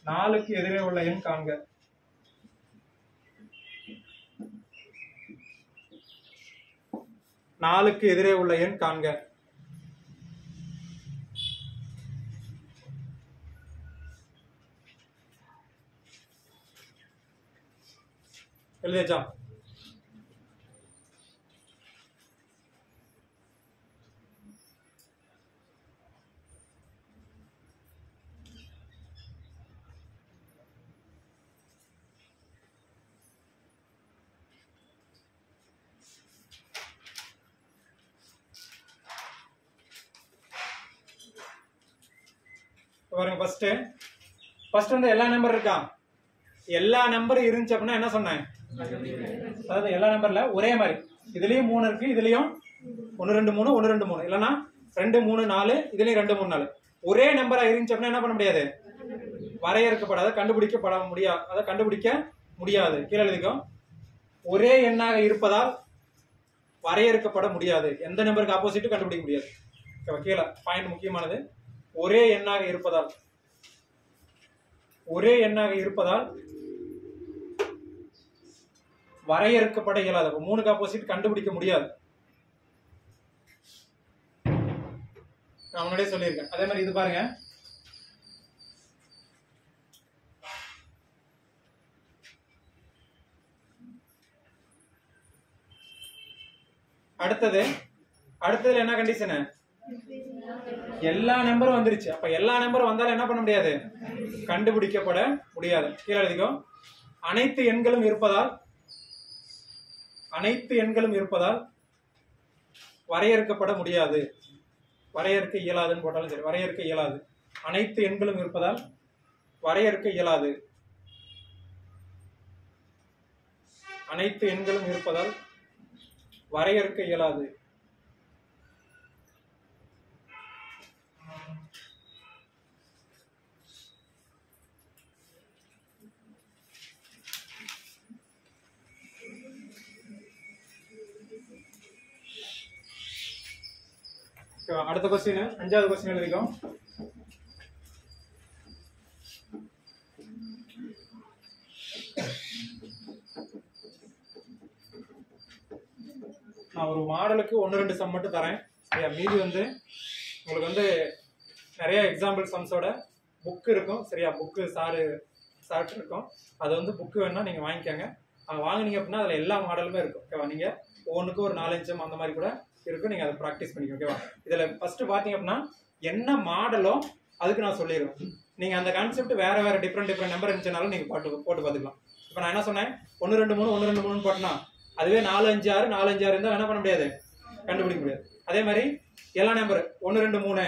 4க்கு எதிரே உள்ள எண் காண்க. நாலுக்கு எதிரே உள்ள எண் காண்க. எழுதியாச்சா? பாருங்க ஃபர்ஸ்ட் வந்து எல்லா நம்பர் இருக்கா, எல்லா நம்பரும் இருந்துச்சு அப்படின்னா என்ன சொன்னேன், அதாவது எல்லா நம்பர்ல ஒரே மாதிரி இதுலயும் 3 இருக்கு, இதுலயும் 1 2 3 1 2 3 இல்லைன்னா 2 3 4 இதுலயும் 2 3 4 ஒரே நம்பரா இருந்துச்சு அப்படின்னா என்ன பண்ண முடியாது, வரையறுக்கப்படாத கண்டுபிடிக்கப்பட முடியாது, அதை கண்டுபிடிக்க முடியாது. கீழே எழுதிக்கோ, ஒரே எண்ணாக இருப்பதால் வரையறுக்கப்பட முடியாது. எந்த நம்பருக்கு ஆப்போசிட் கண்டுபிடிக்க முடியாது. கீழே பாயிண்ட் முக்கியமானது, ஒரே எண்ணாக இருப்பதால், ஒரே எண்ணாக இருப்பதால் வரையறுக்கப்பட இயலாது. 3க்கு ஆப்போசிட் கண்டுபிடிக்க முடியாது. நான் முன்னாடியே சொல்லியிருக்கேன். அதே மாதிரி இது பாருங்க, அடுத்ததுல என்ன கண்டிஷன், எல்லா நம்பரும் வந்துருச்சு. அப்ப எல்லா நம்பரும் வந்தாலும் என்ன பண்ண முடியாது, கண்டுபிடிக்கப்பட முடியாது. கீழே எழுதிக்கோ, அனைத்து எண்களும் இருப்பதால் வரையறுக்கப்பட முடியாது. வரையறுக்க இயலாதுன்னு போட்டாலும் சரி, வரையறுக்க இயலாது. அனைத்து எண்களும் இருப்பதால் வரையறுக்க இயலாது. அனைத்து எண்களும் இருப்பதால் வரையறுக்க இயலாது. அடுத்த क्वेश्चन 5வது क्वेश्चन எழுதிக்கோ. நான் ஒரு மாடலுக்கு 1-2 சம் மட்டும் தரேன். சரியா, மீதி வந்து உங்களுக்கு வந்து நிறைய எக்ஸாம்பிள் சம்ஸோட புக் இருக்கும். சரியா, புக்கு சார்ட் இருக்கும். அது வந்து புக்கு வேணா நீங்க வாங்கிக்கோங்க. வாங்கினீங்க அப்படின்னா அதுல எல்லா மாடலுமே இருக்கும். ஓகேவா, நீங்க ஒவ்வொன்றுக்கும் ஒரு 4 சம் அந்த மாதிரி கூட இருக்கும். நீங்க அதை ப்ராக்டிஸ் பண்ணிக்கோ. ஓகேவா, இதுல ஃபர்ஸ்ட் பாத்தீங்க அப்படின்னா என்ன மாடலோ அதுக்கு நான் சொல்லிடுவேன். நீங்க அந்த கான்செப்ட் வேற டிஃப்ரெண்ட் நம்பர் இருந்துச்சுனாலும் நீங்க போட்டு பார்த்துக்கலாம். இப்போ நான் என்ன சொன்னேன், 1 2 3 1 2 3 போட்டோம்னா அதுவே 4 5 6 4 5 6 இருந்தா என்ன பண்ண முடியாது, கண்டுபிடிக்க முடியாது. அதே மாதிரி எல்லா நம்பர் 1 2 3